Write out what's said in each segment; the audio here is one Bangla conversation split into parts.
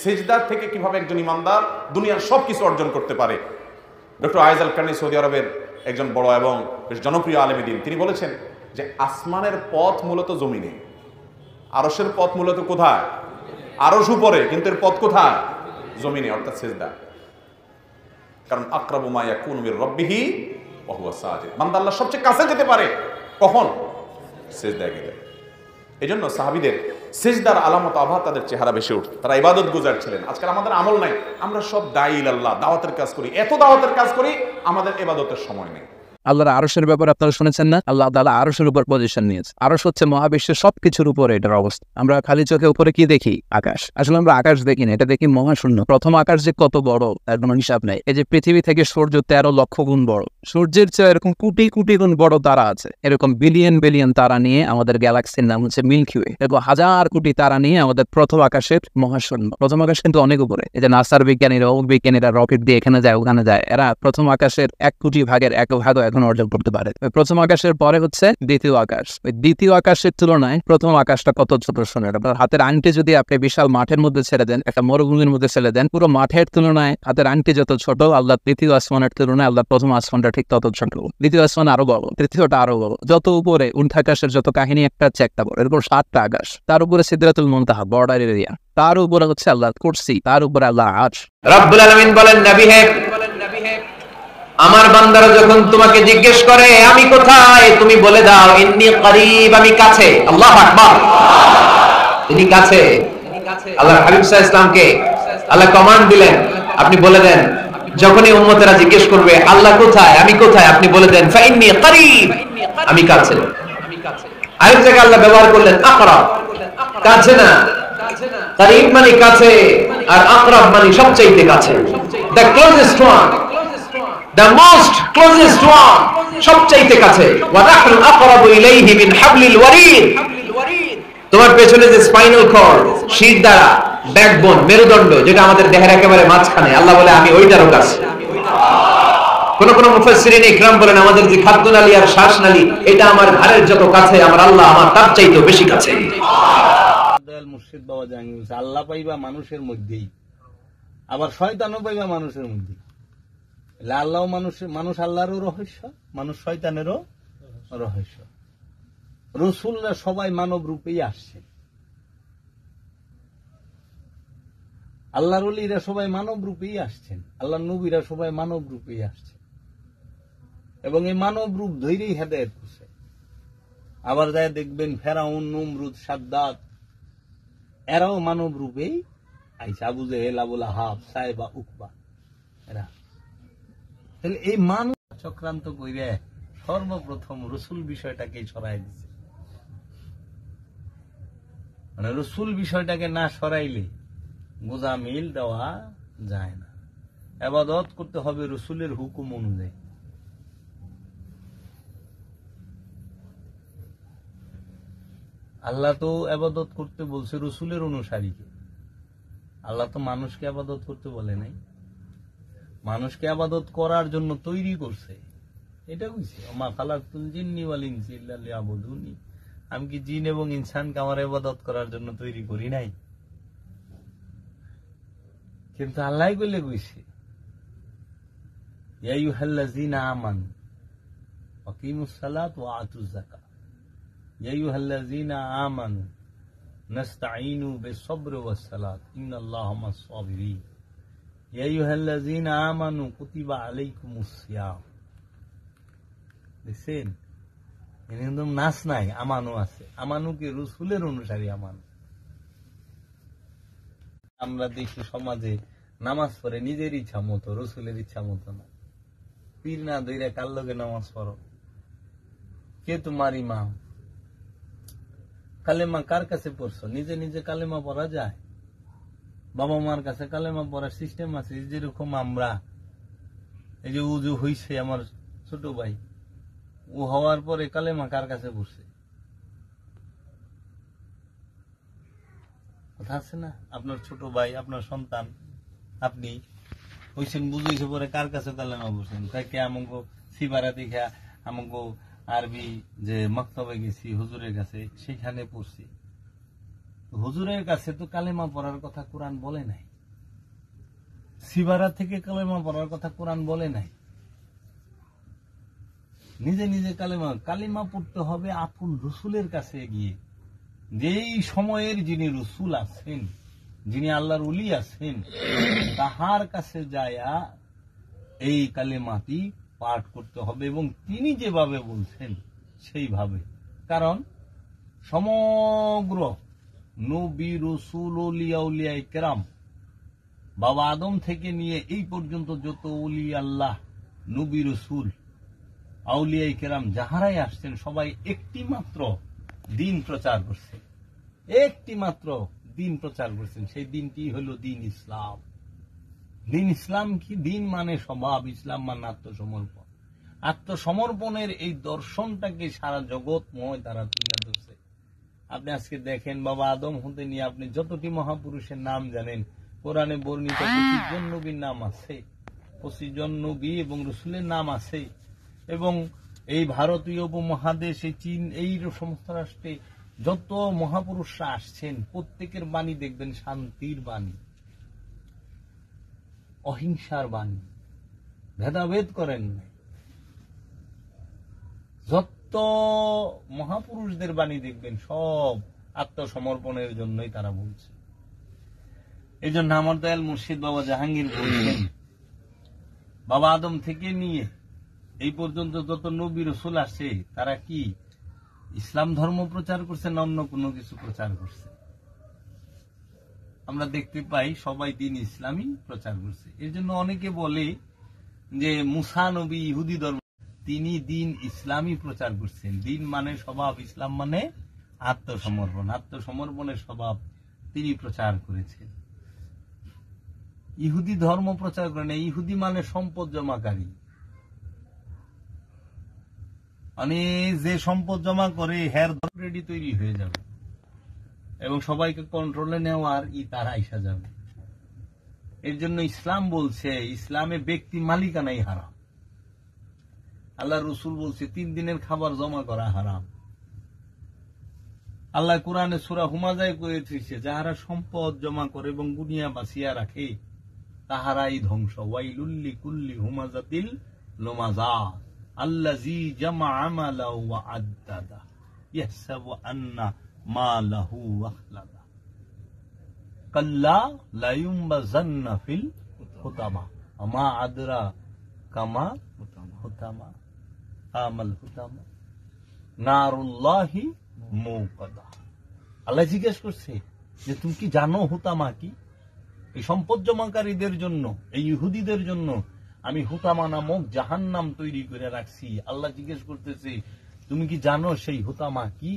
সিজদা থেকে কিভাবে একজন ইমানদার দুনিয়ার সবকিছু অর্জন করতে পারে। ডক্টর আয়েজ আল কারনি সৌদি আরবের একজন বড় এবং বেশ জনপ্রিয় আলেমে দ্বীন, তিনি বলেছেন যে আসমানের পথ মূলত জমিনে, আরশের পথ মূলত কোথায়? আরশ উপরে, কিন্তু এর পথ কোথায়? জমিনে, অর্থাৎ সিজদা। কারণ আকরাবু মা ইয়াকুনু মির রাব্বিহি ওয়া হুয়া সাজিদ, বান্দা আল্লাহর সবচেয়ে কাছে যেতে পারে কখন? সিজদায় গেলে। এজন্য সাহাবীদের সিজদার আলামত আভা তাদের চেহারা বেশি উঠত, তারা ইবাদত গুজার ছিলেন। আজকাল আমাদের আমল নাই, আমরা সব দায়ী ইলাল্লাহ, দাওয়াতের কাজ করি, এত দাওয়াতের কাজ করি, আমাদের ইবাদতের সময় নেই। আল্লাহর আরশের ব্যাপারে আপনারা শুনেছেন না? আল্লাহ তাআলা আরশের উপর পজিশন নিয়েছে। আরশ হচ্ছে মহাবিশ্বের সবকিছুর উপরে এটার অবস্থা। আমরা খালি চোখে উপরে কি দেখি? আকাশ। আসলে আমরা আকাশ দেখি না, এটা দেখি মহাশূন্য। প্রথম আকাশ যে কত বড় তার কোনো হিসাব নেই। এই যে পৃথিবী থেকে সূর্য 13 লক্ষ গুণ বড়, সূর্যের চেয়ে এরকম কোটি কোটি গুণ বড় তারা আছে। এরকম বিলিয়ন বিলিয়ন তারা নিয়ে আমাদের গ্যালাক্সির নাম হচ্ছে মিল্কি ওয়ে। এরকম হাজার কোটি তারা নিয়ে আমাদের প্রথম আকাশের মহাশূন্য। প্রথম আকাশ কিন্তু অনেক উপরে। এই যে নাসার বিজ্ঞানীরা, বিজ্ঞানীরা রকেট দিয়ে এখানে যায় ওখানে যায়, এরা প্রথম আকাশের 1 কোটি ভাগের 1 ভাগও এখন অর্জন করতে পারে। প্রথম আকাশের পরে হচ্ছে দ্বিতীয় আকাশ। ওই দ্বিতীয় আকাশের তুলনায় প্রথম আকাশটা কত ছোট শোনেন। আপনার হাতের আংটি যদি আপনি বিশাল মাঠের মধ্যে ছেড়ে দেন, একটা মরুভূমির মধ্যে ছেড়ে দেন, পুরো মাঠের তুলনায় হাতের আংটি যত ছোট, আল্লাহ দ্বিতীয় আসমানের তুলনায় আল্লাহ প্রথম আসমানটা ঠিক তত ছোট। দ্বিতীয় আসমান আরো বড়, তৃতীয়টা আরো বড়। যত উপরে উর্ধ্বাকাশের যত কাহিনী একটা হচ্ছে একটা বড়। এরপর 7টা আকাশ, তার উপরে সিদরাতুল মুনতাহা বর্ডার এরিয়া, তার উপরে হচ্ছে আল্লাহ কুরসি, তার উপরে আল্লাহ আরশ। রব্বুল আলামিন বলেন, নবী হে, আমার বান্দারা যখন তোমাকে জিজ্ঞেস করে আমি কোথায়, তুমি বলে দাও ইন্নী করিব, আমি কাছে। আল্লাহু আকবার, তিনি কাছে। আল্লাহর হাবিব সাল্লাল্লাহু আলাইহি ওয়াসাল্লামকে আল্লাহ কমান্ড দিলেন, আপনি বলে দেন যখনই উম্মতেরা জিজ্ঞেস করবে আল্লাহ কোথায়, আমি কোথায়, আপনি বলে দেন ফা ইন্নী করিব, আমি কাছে। আরেক জায়গায় আল্লাহ ব্যবহার করলেন আকরাব, কাছে না। করিব মানে কাছে, আর আকরাব মানে সবচেয়ে কাছে, the closest one, the most closest one, সবচাইতে কাছে। ওয়া নাহনু আকরাবু ইলাইহি মিন হাবলিল ওয়ারিদ, তোমার পেছনে যে স্পাইনাল কর্ড, শিরদাঁড়া, ব্যাকবোন, মেরুদণ্ড, যেটা আমাদের দেহের একেবারে মাঝখানে, আল্লাহ বলে আমি ওইটারও কাছে। কোন কোন মুফাসসিরিন ইকরাম বলেন আমাদের যে খাদ্যনালী আর শ্বাসনালী, এটা আমার ঘাড়ের যত কাছে, আমার আল্লাহ আমার তার চাইতেও বেশি কাছে। দয়াল মুর্শিদ বাবা জাহাঙ্গীর, আল্লাহ পাইবা মানুষের মধ্যেই, আবার শয়তানও পাইবা মানুষের মধ্যেই। আল্লাহ মানুষ আল্লাহরও রহস্য, মানুষ শয়তানেরও রহস্য। রসুলরা সবাই মানব রূপেই আসছে, আল্লাহর ওলিরা সবাই মানব রূপেই আসছেন, আল্লাহর নবীরা সবাই মানব রূপেই আসছেন, এবং এই মানব রূপ ধৈর্যই হেদায়েত করছে। আবার যায় দেখবেন ফেরাউন, নমরুদ, সাদ্দাত, এরাও মানব রূপেই আইসা, আবু জেহেল, আবুল আহাব, সাইবা, উকবা, এরা। এই মানুষ চক্রান্ত করে সর্বপ্রথম রসুল বিষয়টাকে ছড়াই দিচ্ছে। মানে রসুল বিষয়টাকে না সরাইলে গোজামিল দেওয়া যায় না। ইবাদত করতে হবে রসুলের হুকুম অনুযায়ী। আল্লাহ তো ইবাদত করতে বলছে রসুলের অনুসারীকে, আল্লাহ তো মানুষকে ইবাদত করতে বলে নাই। মানুষকে ইবাদত করার জন্য তৈরি করছে, এটা কইছে ওমা খালাকতুল জিন্নি ওয়াল ইনসা ইল্লা লিয়াবুদুনি, আমি কি জিন এবং ইনসানকে আমার ইবাদত করার জন্য তৈরি করি নাই? কিন্তু আল্লাহ বলে কইছে ইয়া আইয়ুহাল্লাযিনা আমানু আকিমুস সালাত ওয়া আতুজ যাকাত, ইয়া আইয়ুহাল্লাযিনা আমানু নাস্তাঈনু বিস-সাবরি ওয়াস-সালাত ইন্নাল্লাহা মা'আস-সাবিরিন, ইয়া আইয়ুহাল্লাযিনা আমানু কুতিবা আলাইকুমুস সিয়াম। দেখছেন, একদম নাচ নাই, আমানু আছে। আমানু কি রসুলের অনুসারী আমানু। আমরা দেখি সমাজে নামাজ পড়ে নিজের ইচ্ছা মতো, রসুলের ইচ্ছা মতো না। পীর না ধইরা কার লগে নামাজ পড়ো, কে তোমার ইমাম, কালেমা কার কাছে পড়ছো? নিজে নিজে কালেমা পড়া যায়? বাবা মার কাছে কালেমা পড়ার সিস্টেম আছে। যেরকম আমরা এই যে উজু হইছে, আমার ছোট ভাই, ও হওয়ার পরে কালেমা কার কাছে পড়ছে? কথা আছে না? আপনার ছোট ভাই, আপনার সন্তান, আপনি হইছেন, বুঝেছে পরে কার কাছে কালেমা পড়ছেন? তাকে আমাকে সিবারা দেখা আমাকে আরবি যে মক্তবে গেছি হুজুরের কাছে, সেখানে পড়ছি। হুজুরের কাছে তো কালেমা পড়ার কথা কোরআন বলে নাই। সিবারা থেকে কালেমা পড়ার কথা কোরআন বলে নাই। নিজে নিজে কালিমা পড়তে হবে আপন রসুলের কাছে গিয়ে, যেই সময়ের যিনি রসুল আছেন, যিনি আল্লাহর ওলি আছেন, তাহার কাছে যায়া এই কালিমাটি পাঠ করতে হবে এবং তিনি যেভাবে বলছেন সেইভাবে। কারণ সমগ্র নবী রসুল ওলিয়া উলিয়া কেরাম, বাবা আদম থেকে নিয়ে এই পর্যন্ত যত ওলি আল্লাহ, নবী রসুল, আউলিয়া কেরাম যাহারাই আসছেন, সবাই একটি মাত্র দিন প্রচার করছে, একটি মাত্র দিন প্রচার করছেন। সেই দিনটি হলো দিন ইসলাম। দিন ইসলাম কি? দিন মানে স্বভাব, ইসলাম মানে আত্মসমর্পণ। আত্মসমর্পণের এই দর্শনটাকে সারা জগৎময় তারা তুলে ধরছে। আপনি আজকে দেখেন, বাবা আদম হতে নিয়ে আপনি যতটি মহাপুরুষের নাম জানেন, কোরআনে বর্ণিত 25 জন নবীর নাম আছে, 25 জন নবী এবং রসুলের নাম আছে। এবং এই ভারতীয় উপমহাদেশ, এই চীন, এই সমস্ত রাষ্ট্রে যত মহাপুরুষরা আসছেন, প্রত্যেকের বাণী দেখবেন শান্তির বাণী, অহিংসার বাণী, ভেদাভেদ করেন নাই। যত মহাপুরুষদের বাণী দেখবেন সব আত্মসমর্পণের জন্যই তারা বলছে। এই জন্য আমার দয়াল মুর্শিদ বাবা জাহাঙ্গীর বলছেন, বাবা আদম থেকে নিয়ে এই পর্যন্ত যত নবী রসুল আসে, তারা কি ইসলাম ধর্ম প্রচার করছে না অন্য কোনো কিছু প্রচার করছে? আমরা দেখতে পাই সবাই দিন ইসলামই প্রচার করছে। এর জন্য অনেকে বলে যে মুসা নবী ইহুদি ধর্ম, তিনি দিন ইসলামই প্রচার করছেন। দিন মানে স্বভাব, ইসলাম মানে আত্মসমর্পণ, আত্মসমর্পণের স্বভাব তিনি প্রচার করেছেন। ইহুদি ধর্ম প্রচার করেন। ইহুদি মানে সম্পদ জমাকারী, মানে যে সম্পদ জমা করে হের রেডি তৈরি হয়ে যাবে এবং সবাইকে কন্ট্রোলে নেওয়ার তারা আইসা যাবে। এর জন্য ইসলাম বলছে, ইসলামে ব্যক্তি মালিকানাই হারাম। আল্লাহ রসুল বলছে 3 দিনের খাবার জমা করা হারাম। আল্লাহ কোরআনে সূরা হুমাজায় করে দিয়েছে, যাহারা সম্পদ জমা করে এবং গুনিয়া বাঁচিয়া রাখে তাহারাই ধ্বংস। ওয়াইলুল লিকুল্লি হুমাজাতিল লুমাজা আল্লাযী জামআ মালাহু ওয়া আদ্দাদা ইয়াহসাবু আন্না মালাহু আখলাদা কাল্লা লা ইউমবাযান্না ফিল হুতামা আমা আদরা কামা হুতামা আমাল হুতামা নারুল্লাহি মুকাদা। আল্লাহ জিজ্ঞেস করছে যে তুমি কি জানো হুতামা কি? এই সম্পদ জমাকারীদের জন্য, এই ইহুদিদের জন্য আমি হুতামা নামক জাহান্নাম তৈরি করে রাখছি। আল্লাহ জিজ্ঞেস করতেছে তুমি কি জানো সেই হুতামা কি?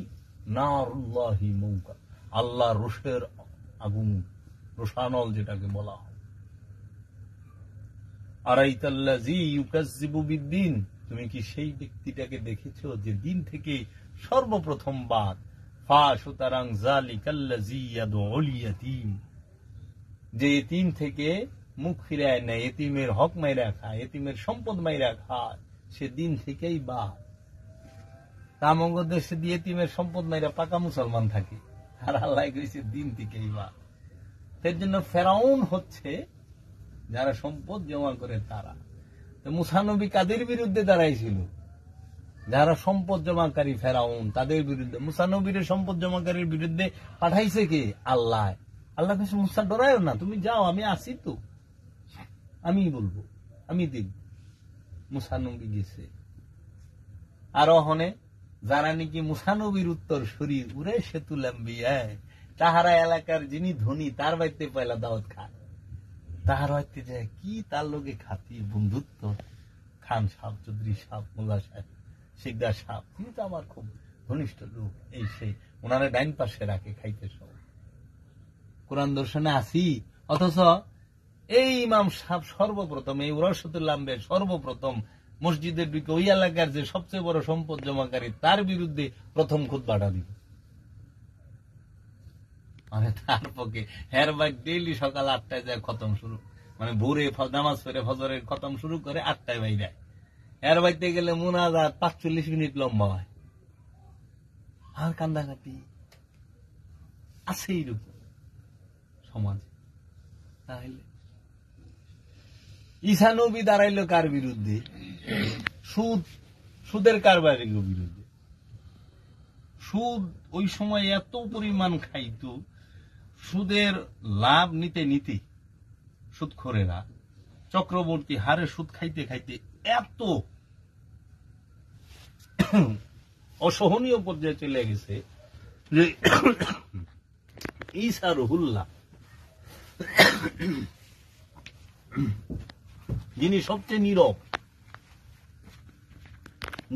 নারুল্লাহি মুকাদা, আল্লাহ রোষের আগুন, রোষানল যেটাকে বলা হয়। আরাইতাল্লাযী ইউকাজ্জিবু বিদ্দিন, তুমি কি সেই ব্যক্তিটাকে দেখেছো যে দিন থেকে সর্বপ্রথম বাদ ফা সুতরাং যালিকাল্লাযী ইয়াদউল ইয়াতীম, যে এতিম থেকে মুখ ফিরায় নেয়, এতিমের হক মাইরা খায়, এতিমের সম্পদ মাইরা খায়, সে দিন থেকেই বাদ। কামঙ্গ দেশে দিয়ে এতিমের সম্পদ মাইরা পাকা মুসলমান থাকে, আর আল্লাহ কইছে দিন থেকেই বাদ। এর জন্য ফেরাউন হচ্ছে যারা সম্পদ জমা করে তারা। তো মুসা নবী কাদের বিরুদ্ধে দাঁড়াইছিল? যারা সম্পদ জমাকারী ফেরাউন, তাদের বিরুদ্ধে। মুসা নবীর সম্পদ জমাকারীর বিরুদ্ধে পাঠাইছে কে? আল্লাহ। আল্লাহ কাছে মুসা ডরায়ও না, তুমি যাও, আমি আসি তো, আমি বলবো, আমি দেখব। মুসা নবী গেছে। আর ওখানে যারা নাকি মুসা নবীর উত্তর শরীর উরে সেতুলাম্বি, তাহারা এলাকার যিনি ধনী তার বাড়িতে পয়লা দাওয়াত খায়, তাহার বাড়িতে যায় কি তার লোকে খাতি বন্ধুত্ব। খান সাহেব, চৌধুরী সাহেব, মোল্লা সাহেব, শিকদার সাহেব, তিনি তো আমার খুব ঘনিষ্ঠ লোক, এই সেই, ওনারা ডাইন পাশে রাখে খাইতে সব। কোরআন দর্শনে আসি, অথচ এই ইমাম সাহেব সর্বপ্রথম, এই ওরাসতুল্লাম্বে সর্বপ্রথম মসজিদের দিকে ওই এলাকার যে সবচেয়ে বড় সম্পদ জমাকারী তার বিরুদ্ধে প্রথম খুতবাটা দিল। মানে তার পক্ষে হের ভাই ডেইলি সকাল 8টায় যায় খতম শুরু, মানে ভোরে নামাজ পড়ে ফজরের খতম শুরু করে 8টায় ভাই যায়। এর বাইতে গেলে মুনাজাত 45 মিনিট লম্বা হয়। আর কান্দাকাটি আছে এইরকম সমাজ। তাহলে ঈসা নবী দাঁড়াইলো কার বিরুদ্ধে? সুদের কারবারের বিরুদ্ধে। সুদ ওই সময় এত পরিমাণ খাইতো, সুদের লাভ নিতে নিতে সুদখোরেরা চক্রবর্তী হারে সুদ খাইতে খাইতে এত অসহনীয় পর্যায়ে চলে গেছে যে ঈসা রুহুল্লাহ, যিনি সবচেয়ে নীরব,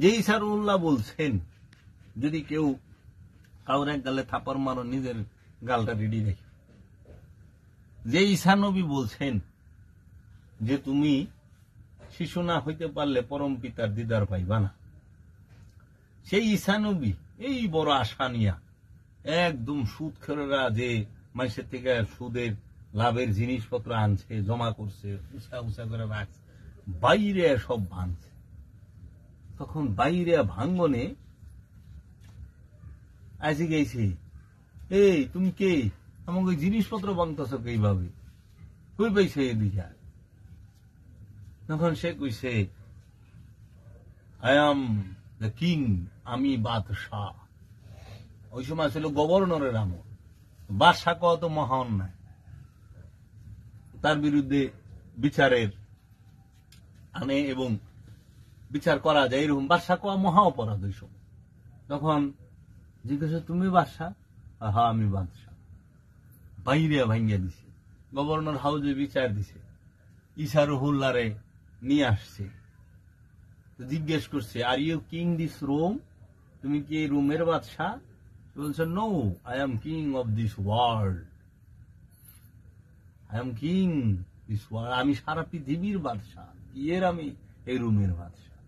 যে ঈসা রুহুল্লাহ বলছেন, যদি কেউ কাউর এক গালে থাপড় মারো নিজের গালটা রেডি রেখে, যে ঈসা নবী বলছেন যে তুমি শিশু না হইতে পারলে পরম পিতার দিদার পাইবা না, সেই ঈসা নবী এই বড় আশা নিয়া একদম সুদখোরেরা যে মানুষের থেকে সুদের লাভের জিনিসপত্র আনছে, জমা করছে, উঁচা উঁচা করে রাখছে, বাইরে সব ভাঙছে। তখন বাইরে ভাঙ্গনে আসি গেছি, এই তুমি কে, আমাকে জিনিসপত্র ভাঙতেছ এইভাবে, কই পাইছে এদিকে? তখন সে কইছে, আই এম দ্য কিং, আমি বাদশাহ। ওই সময় ছিল গভর্নরের আমল, বাদশাহ কত মহা অন্যায়, তার বিরুদ্ধে বিচারের আনে এবং বিচার করা যায়, এরকম বাদশাহ কোয়া মহা অপরাধ ওই সময়। তখন জিজ্ঞাসা, তুমি বাদশাহ? হ্যাঁ আমি বাদশাহ। বাইরে ভাঙ্গিয়া দিছে, গভর্নর হাউসে বিচার দিছে, ঈসা রুহুল্লাহরে নিয়ে আসছে, জিজ্ঞেস করছে, are you king this Rome, তুমি কি এই রোমের বাদশাহ? বলছে, no, I am king of this world, I am king this world, আমি সারা পৃথিবীর বাদশাহ, কি এর আমি এই রোমের বাদশাহ।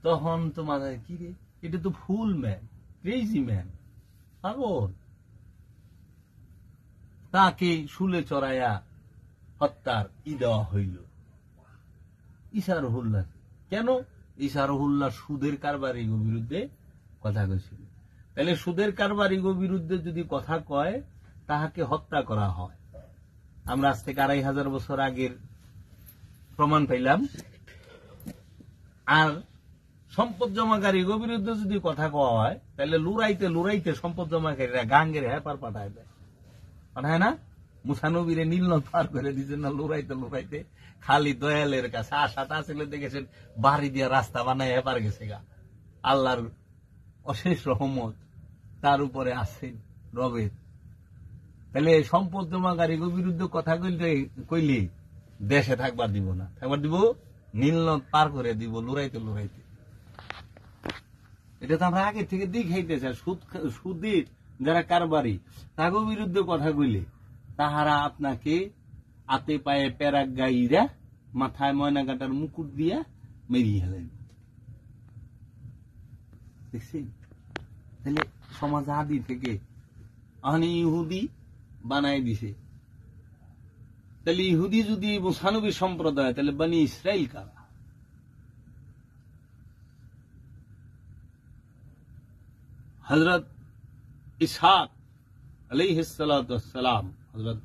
তখন তো মাথায়, কি রে, এটা তো ফুল ম্যান, ক্রেজি ম্যান, পাগল। তাকে শুলে চড়াইয়া হত্যার দেওয়া হইল ঈসা রুহুল্লাহ। কেন? ঈসা রুহুল্লাহ সুদের কারবারিগো বিরুদ্ধে কথা কইছিল। তাহলে সুদের কারবারিগো বিরুদ্ধে যদি কথা কয়, তাহাকে হত্যা করা হয়। আমরা আজ থেকে 2500 বছর আগের প্রমাণ পাইলাম। আর সম্পদ জমাকারীগো বিরুদ্ধে যদি কথা কওয়া হয়, তাহলে লুরাইতে লুরাইতে সম্পদ জমাকারীরা গাঙ্গের হ্যাপার পাঠায় দেয়, পাঠায় না? মুসা নবীরে নীল নদ পার করে দিচ্ছেন না, লুরাইতে লুরাইতে খালি দয়ালের কাছে আশাটা ছিল, দেখেছেন বাড়ি দিয়ে রাস্তা বানায় হেপার গেছে গা। আল্লাহর অশেষ রহমত তার উপরে আছেন রবের। তাহলে সম্পদ জমাকারীগো বিরুদ্ধে কথা কইলে দেশে থাকবার দিব না, থাকবার দিব নীল নদ পার করে দিব লুরাইতে লুরাইতে। এটা তো আমরা আগে থেকে দেখাইতে চাই। সুদের যারা কারবারি, তাগো বিরুদ্ধে কথা কইলে তাহারা আপনাকে হাতে পায়ে প্যারাক গাইরা মাথায় ময়না কাটার মুকুট দিয়া মেরিয়ে হেলেন। দেখছেন? তাহলে সমাজ আদি থেকে ইহুদি বানাই দিছে। তাহলে ইহুদি যদি মুসানবী সম্প্রদায়, তাহলে বনি ইসরাইল কারা? হযরত ইসহাক আলাইহিস সালাতু ওয়াস সালাম, হযরত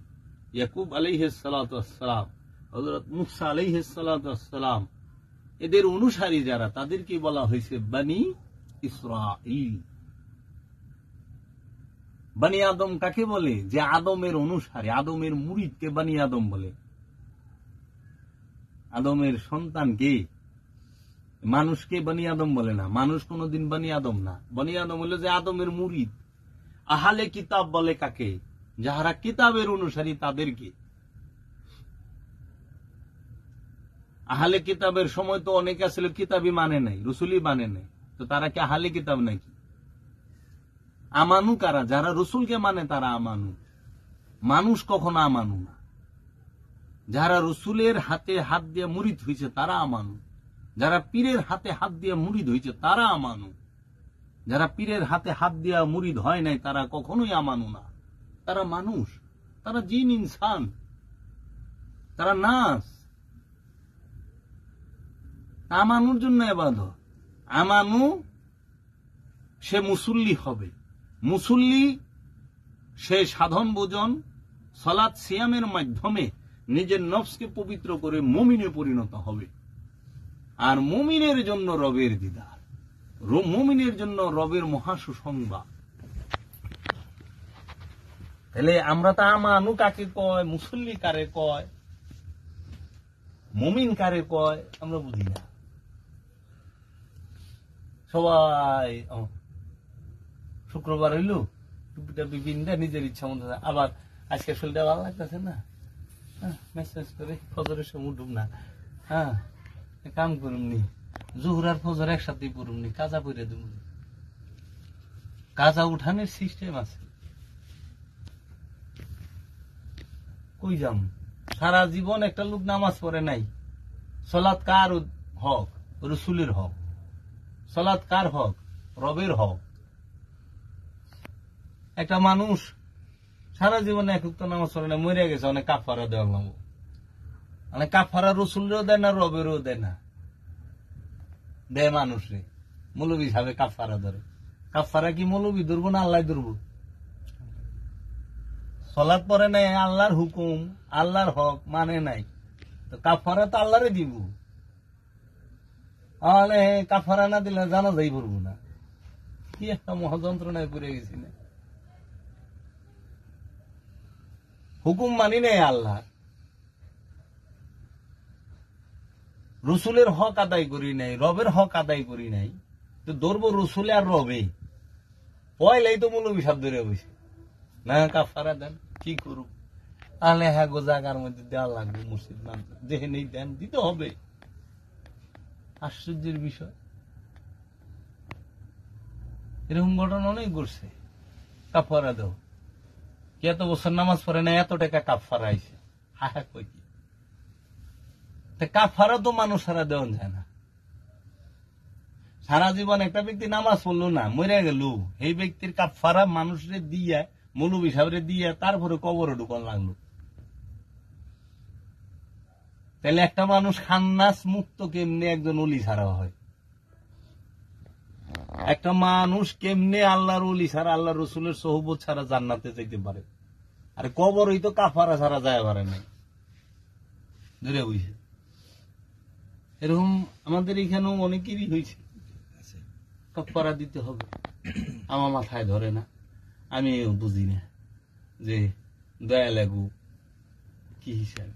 ইয়াকুব আলাইহিস সালাতু ওয়াস সালাম, হযরত মুসা আলাইহিস সালাতু ওয়াস সালাম, এদের অনুসারী যারা, তাদেরকে বলা হয়েছে বনি ইসরাইল। বনি আদম কাকে বলে? যে আদমের অনুসারী, আদমের মুরিদকে বনি আদম বলে। আদমের সন্তানকে, মানুষকে বনি আদম বলে না। মানুষ কোনদিন বনি আদম না। বনি আদম হলো যে আদমের মুরিদ। আহলে কিতাব বলে কাকে? যাহারা কিতাবের অনুসারী তাদেরকে। আহলে কিতাবের সময় তো অনেকে আসলে কিতাবই মানে নাই, রসুলই মানে নাই, তো তারা কি আহলে কিতাব নাকি? আমানু কারা? যারা রসুলকে মানে তারা আমানু। মানুষ কখনো আমানু না। যারা রসুলের হাতে হাত দিয়ে মুরিদ হয়েছে তারা আমানু। যারা পীরের হাতে হাত দিয়ে মুরিদ হয়েছে তারা আমানু। যারা পীরের হাতে হাত দিয়া মুরিদ হয় নাই তারা কখনোই আমানু না। তারা মানুষ, তারা জিন, ইনসান, তারা নাস। আমানুর জন্য ইবাদত। আমানু সে মুসল্লি হবে। মুসল্লি সে সাধন ভোজন সালাত সিয়ামের মাধ্যমে নিজের নফসকে পবিত্র করে মুমিনে পরিণত হবে। আর মুমিনের জন্য রবের দিদার, মুমিনের জন্য রবের মহাসুসংবাদ। তাহলে আমরা তো আমানু কাকে কয়, মুসল্লি কারে কয়, মুমিন কারে কয় আমরা বুঝি না। সবাই শুক্রবার হইল টুপিটা বিপিনটা নিজের ইচ্ছা মতো, আবার আজকে শরীরটা ভালো লাগতেছে না, মেসেজ করে ফজরের সময় উঠুম না, হ্যাঁ কাম করুমনি, জোহর আর ফজর একসাথেই পড়ুমনি, কাজা পড়ে দেব। কাজা উঠানের সিস্টেম আছে, কই যাম? সারা জীবন একটা লোক নামাজ পড়ে নাই। সলাৎ কার হক? রসুলের হক। সলাৎ কার হক? রবের হক। একটা মানুষ সারা জীবনে এক উক্ত নামাজ পড়ে না, মরে গেছে, অনেক কাফারা দেওয়া লাগবো। অনেক কাফারা রসুলেরও দেয় না, রবেরও দেয় না, দেয় মানুষরে। মৌলবী সাহেব কাফারা ধরে। কাফারা কি মৌলবী ধরবো না আল্লাহ ধরবো? সলাৎ পরে নাই, আল্লাহর হুকুম, আল্লাহর হক মানে নাই, তো কাফারা তো আল্লাহরে দিব। তাহলে কাফারা না দিলে জানাজাই পড়বো না। কি একটা মহাযন্ত্রণায় পড়ে গেছি না। হুকুম মানি নাই আল্লাহ, রসুলের হক আদায় করি নাই, রবের হক আদায় করি নাই, তো ধরবো রসুলে আর রবে। পয়লাই তো মৌলবী সাহেব ধরে বসে না কাফারা দেন, কি করুক? তাহলে হ্যাঁ গো জায়গার মধ্যে দেওয়া লাগবে, মসজিদ নাম যেহে নেই দেন, দিতে হবে। আশ্চর্যের বিষয়, এরকম ঘটনা অনেক ঘটছে। কাফারা দাও, কি এত বছর নামাজ পড়ে না, এত টাকা কাফারা আইছে, হা হা কই কি? কাফারা তো মানুষ সারা দেওয়া যায় না। সারা জীবন একটা ব্যক্তি নামাজ পড়লো না, মরে গেল, এই ব্যক্তির কাফারা মানুষের দিয়া, মৌলবী সাহেবরে দিয়া, তারপরে কবরে ঢুকন লাগলো। তাহলে একটা মানুষ খান্নাস মুক্ত কেমনে একজন ওলি ছাড়া হয়? একটা মানুষ কেমনে আল্লাহর ওলি ছাড়া, আল্লাহ রসুলের সোহবত ছাড়া জান্নাতে যেতে পারে? আর কবরই তো কাফারা ছাড়া যায় পারে না। ধরে বুঝছে, এরকম আমাদের এখানেও অনেকেরই হয়েছে। কাফারা দিতে হবে, আমার মাথায় ধরে না, আমি বুঝি না যে দয়া লাগু কি হিসাব।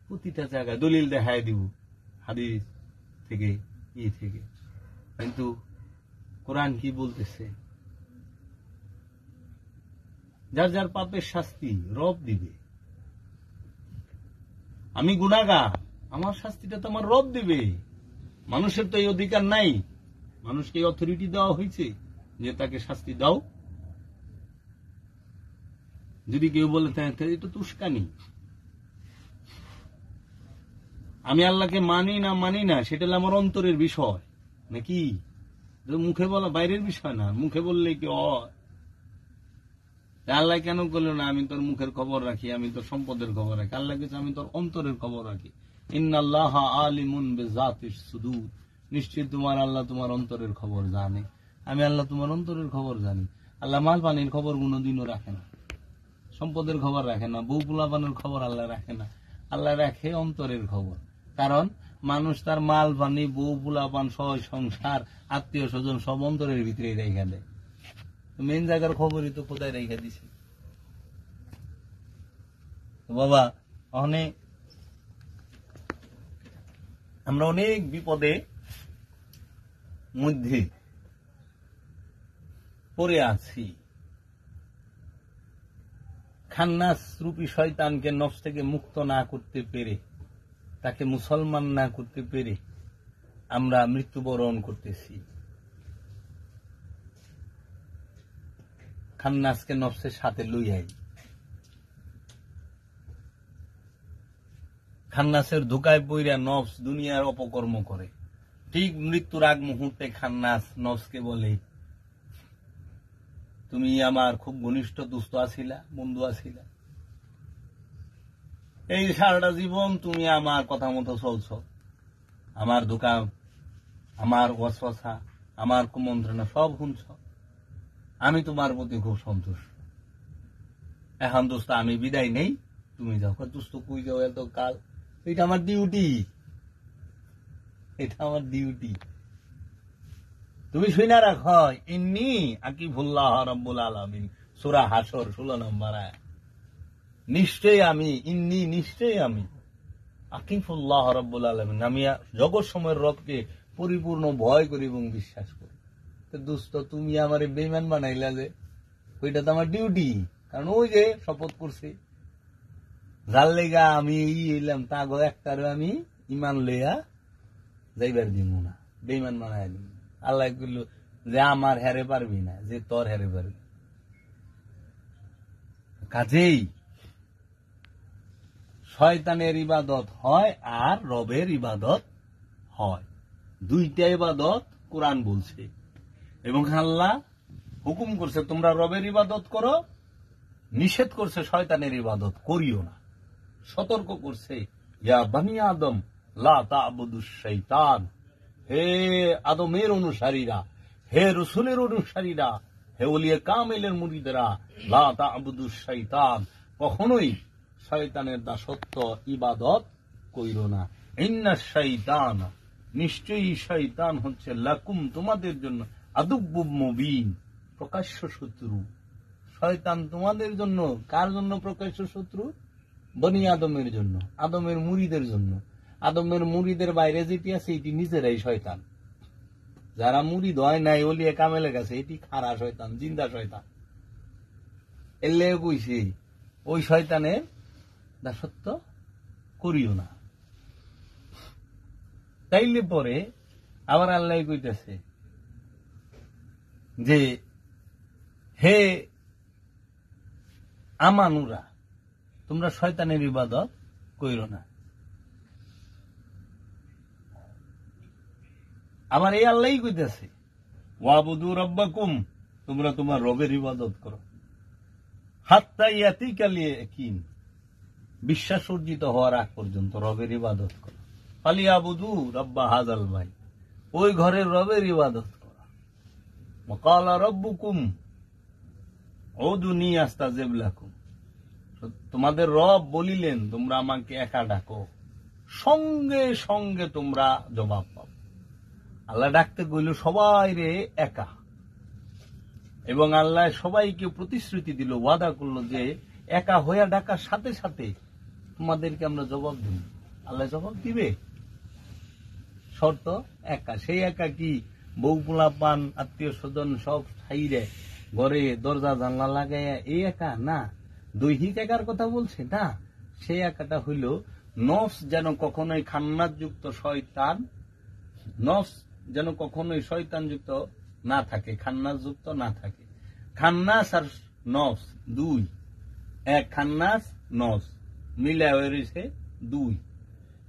প্রতিটা জায়গায় দলিল দেখায় দিব, হাদিস থেকে ই থেকে, কিন্তু কোরআন কি বলতেছে? যার যার পাপের শাস্তি রব দিবে। আমি গুনাহগার, আমার শাস্তিটা তো আমার রব দিবে। মানুষের তো এই অধিকার নাই। মানুষকে অথরিটি দেওয়া হয়েছে যে তাকে শাস্তি দাও। যদি কেউ বলে এটা তো উস্কানি, আমি আল্লাহকে মানি না সেটা হলো আমার অন্তরের বিষয়, নাকি মুখে বলা বাইরের বিষয় না। মুখে বললে কি আল্লাহ কেন করলো না? আমি তোর মুখের খবর রাখি, আমি তোর সম্পদের খবর রাখি। আল্লাহ কিছু আমি তোর অন্তরের খবর রাখি। ইন্নাল্লাহ আলিমুন বিযাতিস সুদূর, নিশ্চয় তোমার আল্লাহ তোমার অন্তরের খবর জানে। আমি আল্লাহ তোমার অন্তরের খবর জানি। আল্লাহ মাল পানির খবর কোনোদিনও রাখে না, সম্পদের খবর রাখে না, বউ পোলাপানের খবর আল্লাহ রাখে না। আল্লাহ রাখে অন্তরের খবর। কারণ মানুষ তার মাল পানি, বউ পোলাপান, সহ সংসার, আত্মীয় স্বজন সব অন্তরের ভিতরে রেখে দেয়। মেন জায়গার খবরই তো কোথায় রেখে দিছে বাবা। আমরা অনেক বিপদে মধ্যে পড়ে আছি। খান্নাস রূপী শয়তানকে নফস থেকে মুক্ত না করতে পেরে, তাকে মুসলমান না করতে পেরে আমরা মৃত্যুবরণ করতেছি। খান্নাসকে নফসের সাথে লইয়াই, খান্নাসের ধোকায় পইরা নফস দুনিয়ার অপকর্ম করে। ঠিক মৃত্যুর আগ মুহূর্তে খান্নাস নফসকে বলে, তুমি আমার খুব ঘনিষ্ঠ দোস্ত আছিলা, বন্ধু আছিলা, এই সারাটা জীবন তুমি আমার কথা মতো চলছ, আমার ধোকা, আমার ওয়াসওয়াসা, আমার কুমন্ত্রণা সব শুনছ, আমি তোমার প্রতি খুব সন্তুষ্ট। এখন দোস্ত আমি বিদায় নেই, তুমি যাও, দোস্ত কই যাও এত কাল? এটা আমার ডিউটি, এটা আমার ডিউটি। তুমি শুনে রাখ, ইন্নী আকিফুল্লাহ রাব্বুল আলামিন, সূরা হাসর 16 নম্বর আয়াত। নিশ্চয়ই আমি, ইন্নী নিশ্চয়ই আমি, আকিফুল্লাহ রাব্বুল আলামিন, আমি জগৎ সময়ের রবকে পরিপূর্ণ ভয় করি এবং বিশ্বাস করি। তো দোস্ত তুমি আমারে বেঈমান বানাইলা যে, ওইটা তো আমার ডিউটি। কারণ ওই যে শপথ করছি, যার লেগা আমি এলাম তা গো একটারে আমি ইমান লইয়া যাইবার দিব না, বেঈমান বানাই দিব। আল্লাহ কইল যে আমার হেরে পারবি না, যে তোর হেরে পারবি। কাজেই শয়তানের ইবাদত হয় আর রবের ইবাদত হয়, দুইটা ইবাদত কোরআন বলছে। এবং আল্লাহ হুকুম করছে তোমরা রবের ইবাদত করো, নিষেধ করছে শয়তানের ইবাদত করিও না। সতর্ক করছে, ইয়া বানি আদম লা তা'বুদুশ শাইতান, হে আদমের অনুসারীরা, হে রাসূলের অনুসারীরা, হে ওলিয়ে কামেলের মুরিদরা, লা তা'বুদুশ শাইতান, কখনোই শয়তানের দাসত্ব ইবাদত কইরো না। ইন্নাশ শাইতান, নিশ্চয়ই শয়তান হচ্ছে লাকুম তোমাদের জন্য, আদুব্বুম মুবিন, প্রকাশ্য শত্রু। শয়তান তোমাদের জন্য, কার জন্য প্রকাশ্য শত্রু? বনি আদমের জন্য, আদমের মুরিদের জন্য। আদমের মুরিদের বাইরে যেটি আছে এটি নিজেরাই শয়তান। যারা মুরিদ হয় নাই ওলিয়ে কামেলের কাছে, এটি খারা শয়তান, জিন্দা শয়তান। এলে কইছি ওই শয়তানের দাসত্ব করিও না। তাইলে পরে আবার আল্লাহ কইতেছে যে হে আমানুরা, তোমরা শয়তানের ইবাদত কইরো না। আবার এই আল্লাহই কইতেছে ওয়াবুদু রাব্বাকুম, তোমরা তোমার রবের ইবাদত করো, হাত্তা ইয়াতিকাল ইয়াকিন, বিশ্বাস অর্জিত হওয়ার আগ পর্যন্ত রবের ইবাদত করো। ফালিয়াবুদু রাব্বা হাযাল বাইত, ওই ঘরের রবের ইবাদত করো। ওয়াকালা রাব্বুকুম উদুনি আস্তাজিব লাকুম, তোমাদের রব বলিলেন তোমরা আমাকে একা ডাকো, সঙ্গে সঙ্গে তোমরা জবাব পাও। আল্লাহ ডাকতে কইল সবাই রে একা, এবং আল্লাহ সবাইকে প্রতিশ্রুতি দিল, ওয়াদা করলো যে একা হইয়া ডাকার সাথে সাথে তোমাদেরকে আমরা জবাব দিব। আল্লাহ জবাব দিবে, শর্ত একা। সেই একা কি বউ পোলা পান আত্মীয় স্বজন সব ছাইরে ঘরে দরজা জানলা লাগাইয়া এই একা না, দৈহিক একার কথা বলছে না। সেই একাটা হইল নফস যেন কখনোই খান্নাস যুক্ত শয়তান, নফস যেন কখনোই শয়তান যুক্ত না থাকে, খান্নাস যুক্ত না থাকে। খান্নাস আর নফস দুই, এক খান্নাস নফস মিলা হয়ে রয়েছে দুই।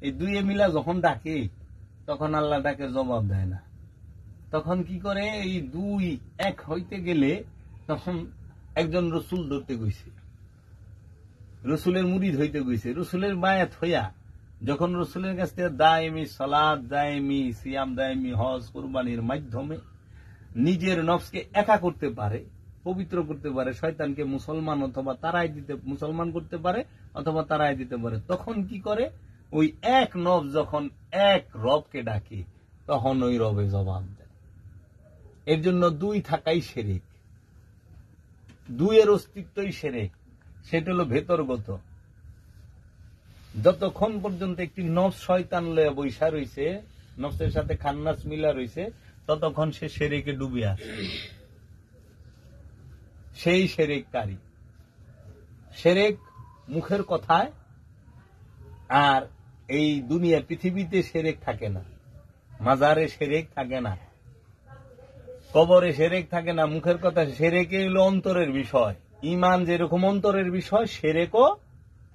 এই দুইয়ে মিলা যখন ডাকে তখন আল্লাহ ডাকে জবাব দেয় না। তখন কি করে, এই দুই এক হইতে গেলে তখন একজন রসুল ধরতে গেছে, রসুলের মুরিদ হইতে গেছে, রসুলের বায়াত হইয়া যখন রসুলের কাছ থেকে দায়েমি সালাত, দায়েমি সিয়াম, দায়েমি হজ কুরবানির মাধ্যমে নিজের নফসকে একা করতে পারে, পবিত্র করতে পারে, শয়তানকে মুসলমান অথবা তারাই দিতে, মুসলমান করতে পারে অথবা তারাই দিতে পারে, তখন কি করে, ওই এক নফস যখন এক রবকে ডাকে তখন ওই রবে জবাব দেয়। এর জন্য দুই থাকাই শিরক, দুইয়ের অস্তিত্বই শিরক। সেটা হলো ভেতরগত। যতক্ষণ পর্যন্ত একটি নফস শয়তান লয়ে বৈশা রইছে, নফসের সাথে খান্নাস মিলা রইছে, ততক্ষণ সে শিরকে ডুবে আসে, সেই শিরককারী। শিরক মুখের কথায়, আর এই দুনিয়া পৃথিবীতে শিরক থাকে না, মাজারে শিরক থাকে না, কবরে শিরক থাকে না, মুখের কথা। শিরকে হলো অন্তরের বিষয়। ঈমান যেরকম অন্তরের বিষয়, শিরকও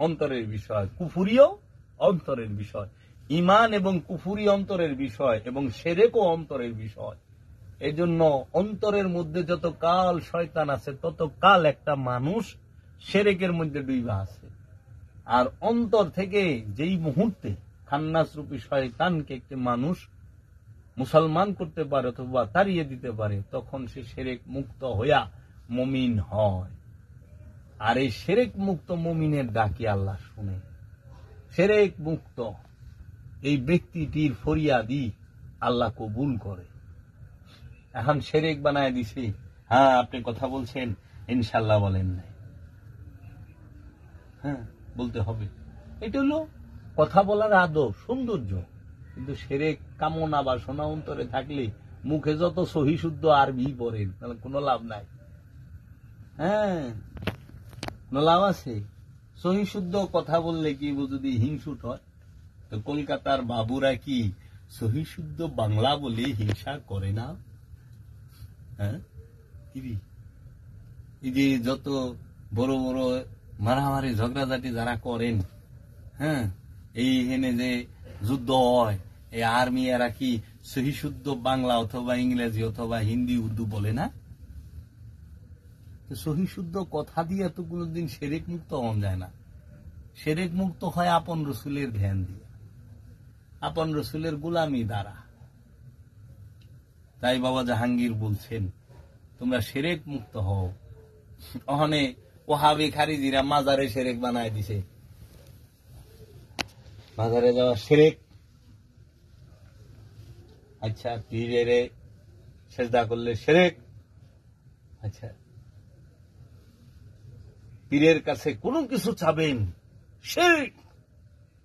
অন্তরের বিষয়, কুফরিও অন্তরের বিষয়। ঈমান এবং কুফরি অন্তরের বিষয় এবং শিরকও অন্তরের বিষয়। এজন্য অন্তরের মধ্যে যত কাল শয়তান আছে তত কাল একটা মানুষ শিরকের মধ্যে ডুইবা আছে। আর অন্তর থেকে যেই মুহূর্তে খান্নাস রূপী শয়তানকে একটি মানুষ মুসলমান করতে পারে অথবা তাড়িয়ে দিতে পারে, তখন সে শিরক মুক্ত হইয়া মুমিন হয়। আর এই শিরক মুক্ত মুমিনের ডাকি আল্লাহ শুনে। শিরক মুক্ত এই ব্যক্তিটির ফরিয়াদি আল্লাহ কবুল করে। এখন শিরক বানায় দিছে, হ্যাঁ আপনি কথা বলছেন ইনশাল্লাহ বলেন নাই, হ্যাঁ বলতে হবে। এটা হলো কথা বলার আদব, সৌন্দর্য। কিন্তু শিরক কামনা বাসনা অন্তরে থাকলে মুখে যত সহি শুদ্ধ আরবি পড়েন, তাহলে কোনো লাভ নাই। হ্যাঁ কোনো লাভ আছে? সহি শুদ্ধ কথা বললে কি যদি হিংসুট হয়, তো কলকাতার বাবুরা কি সহি শুদ্ধ বাংলা বলে হিংসা করে না? হ্যাঁ, এই যে যত বড় বড় মারামারি ঝগড়াঝাটি যারা করেন, হ্যাঁ এই এখানে যে যুদ্ধ হয়, এই আর্মি এরা কি সহি শুদ্ধ বাংলা অথবা ইংরেজি অথবা হিন্দি উর্দু বলে না? সহি শুদ্ধ কথা দিয়ে তো কোনদিন শিরক মুক্ত হওয়া যায় না। শিরক মুক্ত হয় আপন রসুলের ধ্যান দিয়ে, আপন রসুলের গোলামি দ্বারা। তাই বাবা জাহাঙ্গীর বলছেন তোমরা শিরক মুক্ত হও। ওখানে ওহাবি খারিজিরা মাজারে শিরক বানায় দিছে, মাজারে যাওয়া শিরক। আচ্ছা পীরেরে সেজদা করলে শিরক। আচ্ছা পীরের কাছে কোনো কিছু চাবেন শিরক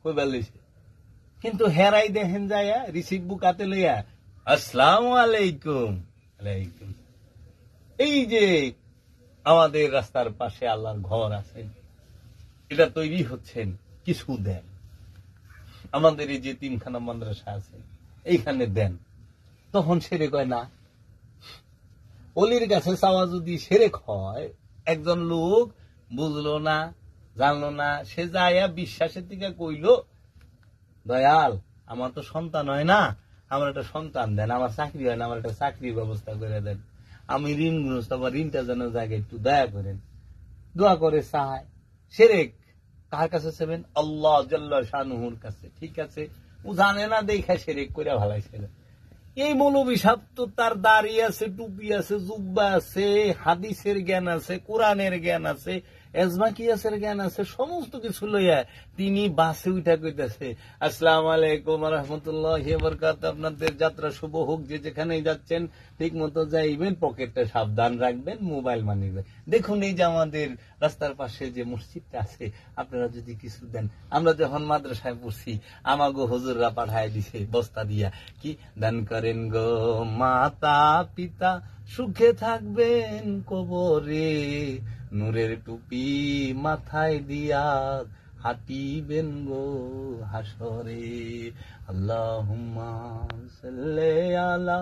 কই বলেছে, কিন্তু হেরাই দেখেন যায় রিসিভ বুক হাতে লইয়া আসসালামু আলাইকুম আলাইকুম। এই যে আমাদের রাস্তার পাশে আল্লাহর ঘর আছে, এটা তৈরি হচ্ছেন, কিছু দেন। আমাদের এই যে 3খানা মাদ্রাসা আছে এইখানে দেন, তখন শিরক হয় না। অলির কাছে চাওয়া যদি শিরক হয়, একজন লোক বুঝলো না জানলো না, সে যাইয়া বিশ্বাসের দিকে কইল দয়াল আমার তো সন্তান হয় না, আমার একটা সন্তান দেন, আমার চাকরি হয় না, আমার একটা চাকরির ব্যবস্থা করে দেন, আমি ঋণগ্রস্ত, আমার ঋণটা যেন জায়গায় একটু দয়া করেন। দোয়া করে চায়, শিরক। কার কাছে চাইবেন? আল্লাহ জাল্লা শানুহুর কাছে। ঠিক আছে, ও জানে না দেখা শিরক করে ভালাইছে। এই মৌলবী সাহেব তো তার দাড়ি আছে, টুপি আছে, জুব্বা আছে, হাদিসের জ্ঞান আছে, কোরআনের জ্ঞান আছে, এজমাকিয়াসের জ্ঞান আছে, সমস্ত কিছু লইয়া তিনি বাসে উঠা কইতেছে আসসালামু আলাইকুম রাহমাতুল্লাহি ওয়া বারাকাতুহু, আপনাদের যাত্রা শুভ হোক, যে যেখানে যাচ্ছেন ঠিক মতো যাইবেন, পকেটটা সাবধান রাখবেন, মোবাইল মানি। দেখুন এই যে আমাদের রাস্তার পাশে যে মসজিদটা আছে, আপনারা যদি কিছু দেন। আমরা যখন মাদ্রাসায় পড়ছি আমাগো হুজুররা পাঠায় দিছে বস্তা দিয়া, কি দান করেন গো মাতা পিতা, সুখে থাকবেন কবরে, নূরের টুপি মাথায় দিয়া হাঁটিবেন গো হাসরে, আল্লাহুম্মা সাল্লি আলা।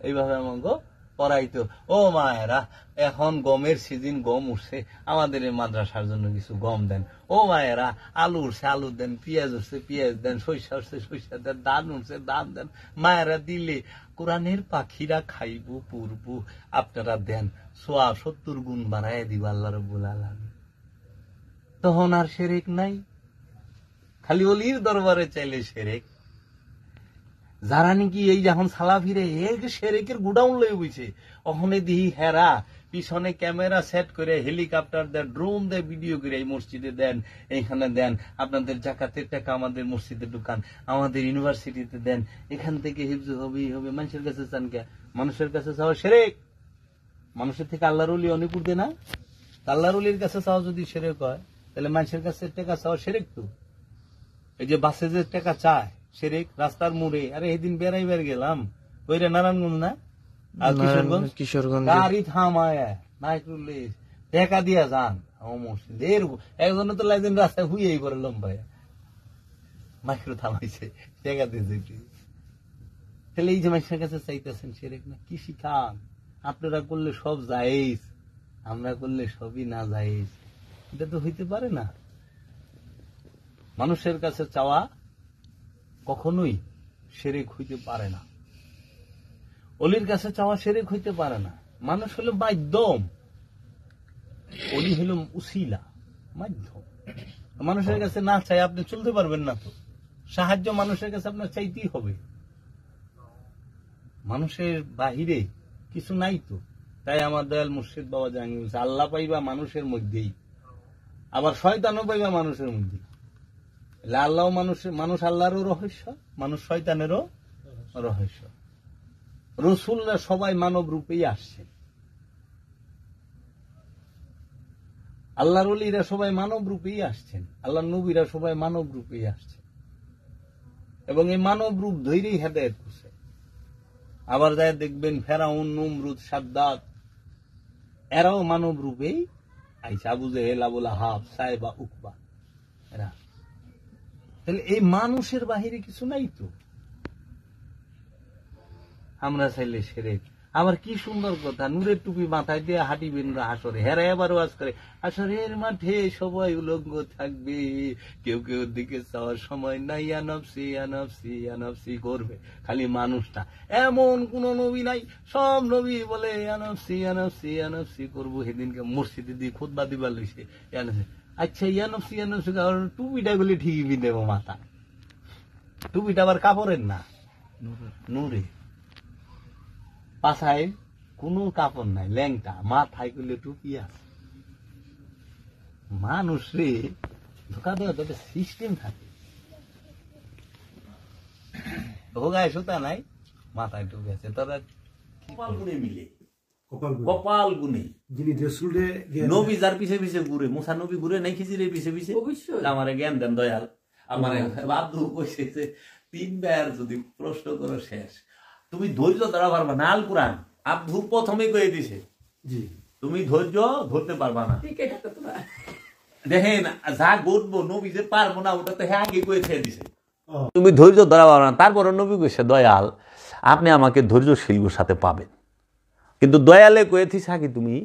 এইভাবে আমাকে পড়াইতো। ও মায়েরা, এখন গমের সিজন, গম উঠছে, আমাদের এই মাদ্রাসার জন্য কিছু গম দেন। ও মায়েরা, আলু উঠছে আলু দেন, পেঁয়াজ উঠছে পেঁয়াজ দেন, সরিষা উঠছে সরিষা দেন, ধান উঠছে ধান দেন। মায়েরা দিলে কোরআনের পাখিরা খাইব পূর্ব, আপনারা দেন, 70 গুণ বাড়ায় দিব আল্লাহ রাব্বুল আলামিন। তখন আর শিরক নাই, খালি অলির দরবারে চাইলে শিরক। যারা নাকি এই যখন সালাফিরে শিরকের গুডাউন লয়ে বইছে, ওখানে দিহি হেরা পিছনে ক্যামেরা সেট করে হেলিকপ্টার দেন, ড্রোন দেয়, ভিডিও করে এই মসজিদে দেন, এইখানে দেন, আপনাদের জাকাতের টাকা আমাদের মসজিদে ঢুকান, আমাদের ইউনিভার্সিটিতে দেন, এখান থেকে হিফজ হবেই হবে। মানুষের কাছে চান কে? মানুষের কাছে চাওয়া শিরক। মানুষের থেকে আল্লাহর ওলি অনেক উঠবে না? আল্লাহর ওলির কাছে চাওয়া যদি শিরক হয়, তাহলে মানুষের কাছে টাকা চাওয়া শিরক। তো এই যে বাসে যে টাকা চায় শিরক, রাস্তার মোড়ে। আরে এদিন বেড়াইবার গেলাম, ওইটা নারায়ণগঞ্জ না আর কিশোরগঞ্জ, গাড়ি থামায় মাইক্রোলে টাকা দিয়া যান মসজিদ। একজনে তো লাইদিন রাস্তায় হুইয়েই পরে লম্বায় মাইক্রো থামাইছে, টাকা দিয়েছে। তাহলে এই যে মানুষের কাছে চাইতেছেন শিরক না? কি শিখান? আপনারা করলে সব জায়েজ, আমরা করলে সবই না জায়েজ, এটা তো হইতে পারে না। মানুষের কাছে চাওয়া কখনোই শিরক হইতে পারে না। অলির কাছে চাওয়া শিরক হইতে পারে না। মানুষ হলো মাধ্যম, অলি হলো উসিলা, মাধ্যম। মানুষের কাছে না চাই আপনি চলতে পারবেন না। তো সাহায্য মানুষের কাছে আপনার চাইতেই হবে। মানুষের বাহিরে কিছু নাই তো। তাই আমার দয়াল মুর্শিদ বাবা জাহাঙ্গীর বলছে, আল্লাহ পাইবা মানুষের মধ্যেই, আবার শয়তানও পাইবা মানুষের মধ্যে। আল্লাহ মানুষ আল্লাহরও রহস্য, মানুষ শয়তানেরও রহস্য। রসুলরা সবাই মানব রূপেই আসছেন, আল্লাহর ওলিরা সবাই মানব রূপেই আসছেন, আল্লাহর নবীরা সবাই মানব রূপেই আসছেন এবং এই মানব রূপ ধৈরেই হেদায়েত করছে। আবার যায় দেখবেন ফেরাউন, নমরুদ, সাদ্দাত এরাও মানব রূপেই আইসা, আবু জেহেল, আবুল আহাব, সাইবা, উকবা এরা। তাহলে এই মানুষের বাহিরে কিছু নাই তো। আমরা চাইলে সেরে আবার কি সুন্দর কথা, নূরের টুপি মাথায় দিয়ে হাঁটিবেন হাসরে, হেরা এবার ওয়াজ করে হাসরের মাঠে সবাই উলঙ্গ থাকবে, কেউ কেউ দিকে চাওয়ার সময় নাই, ইয়ানফসি ইয়ানফসি ইয়ানফসি করবে খালি মানুষটা। এমন কোন নবী নাই, সব নবী বলে ইয়ানফসি ইয়ানফসি ইয়ানফসি করবো। সেদিনকে মসজিদে দিয়ে খুতবা দিবার লইছে ইয়ানফসি। আচ্ছা ইয়ানফসি ইয়ানফসি টুপিটা গুলি ঠিকই বিঁধেব মাথা, টুপিটা আবার কাপড়ের না, নূরে। পাছায় কোন কাপড় নাই, ল্যাংটা, মাথায় করলে টুপি আছে। মানুষ রে ধোকা দেওয়া একটা সিস্টেম থাকে, ভোগায় সুতা নাই, মাথায় টুপি আছে। তারা কপাল গুনে মিলে, কপাল গুনে যিনি নবী যার পিছে পিছে ঘুরে, মুসা নবী ঘুরে নাই খিজিরের পিছে পিছে। আমার জ্ঞান দেন দয়াল, আমার আব্দু কইছে 3 বার যদি প্রশ্ন করো শেষ, তুমি ধৈর্য ধরা পারবা না। আল কোরআন আব্দু প্রথমে কয়ে দিছে, তুমি ধৈর্য ধরতে পারবা না। দেখেন যা ঘটবো নবী যে পারবো না ওটা তো হ্যাঁ আগে কয়ে ছেড়ে দিছে, তুমি ধৈর্য ধরা পারবা না। তারপর নবী কইছে দয়াল আপনি আমাকে ধৈর্যশীলগুর সাথে পাবেন, কিন্তু দয়ালে কয়েছিস আগে তুমি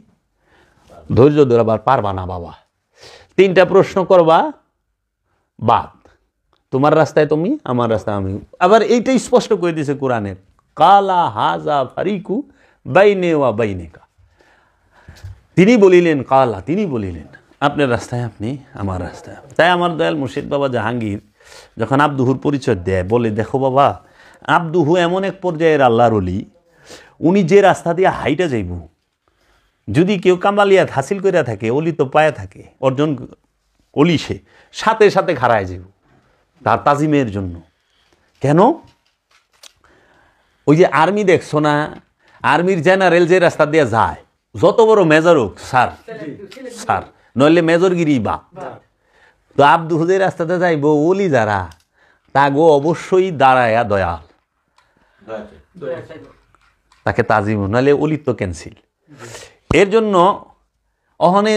ধৈর্য ধরাবার পারবা না বাবা। 3টা প্রশ্ন করবা বাদ, তোমার রাস্তায় তুমি, আমার রাস্তায় আমি। আবার এইটাই স্পষ্ট করে দিছে কোরআনের, কালা হাজা ফারিকু বাইনে ওয়া বাইনেকা। তিনি বলিলেন কালা, তিনি বলিলেন আপনার রাস্তায় আপনি, আমার রাস্তায়। তাই আমার দয়াল মুর্শিদ বাবা জাহাঙ্গীর যখন আব্দুহুর পরিচয় দেয়, বলে দেখো বাবা আব্দুহু এমন এক পর্যায়ের আল্লাহর ওলি, উনি যে রাস্তা দিয়ে হাইটা যাইব, যদি কেউ কামালিয়াত হাসিল করিয়া থাকে, অলি তো পায়া থাকে, অর্জন অলি সে সাথে সাথে খাড়ায় যাইব তার তাজিমের জন্য। কেন? ওই যে আর্মি দেখছো না, আর্মির জেনারেল যে রাস্তা দিয়ে যায়, যত বড় মেজর হোক স্যার স্যার, নইলে মেজরগিরি বাপ। তো আব্দুহু যে রাস্তাতে যাইব, অলি যারা তাগো অবশ্যই দাঁড়ায়া দয়াল, তাকে তাজিম, নাহলে অলিত তো ক্যান্সেল। এর জন্য অহনে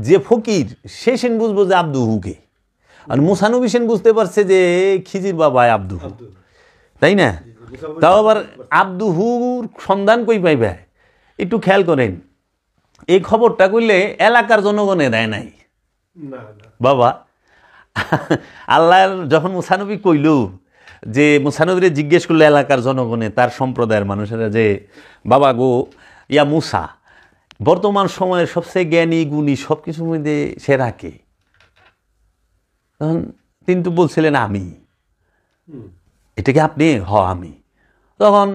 যে ফকির সে সেন বুঝবো যে আব্দুহুকে, আর মুসানবী সেন বুঝতে পারছে যে খিজির বাবা আব্দুহু, তাই না? তাও আবার আব্দুহুর সন্ধান কই পাইবে একটু খেয়াল করেন। এই খবরটা কইলে এলাকার জনগণে দেয় নাই বাবা। আল্লাহর যখন মুসানবী কইল, যে মুসানবীরে জিজ্ঞেস করলো এলাকার জনগণে, তার সম্প্রদায়ের মানুষেরা, যে বাবা গো ইয়া মুসা, বর্তমান সময়ের সবচেয়ে জ্ঞানী গুণী সব কিছুর মধ্যে সেরা কে? তখন তিনি তো বলছিলেন আমি। এটা কি আপনি? হ আমি। তখন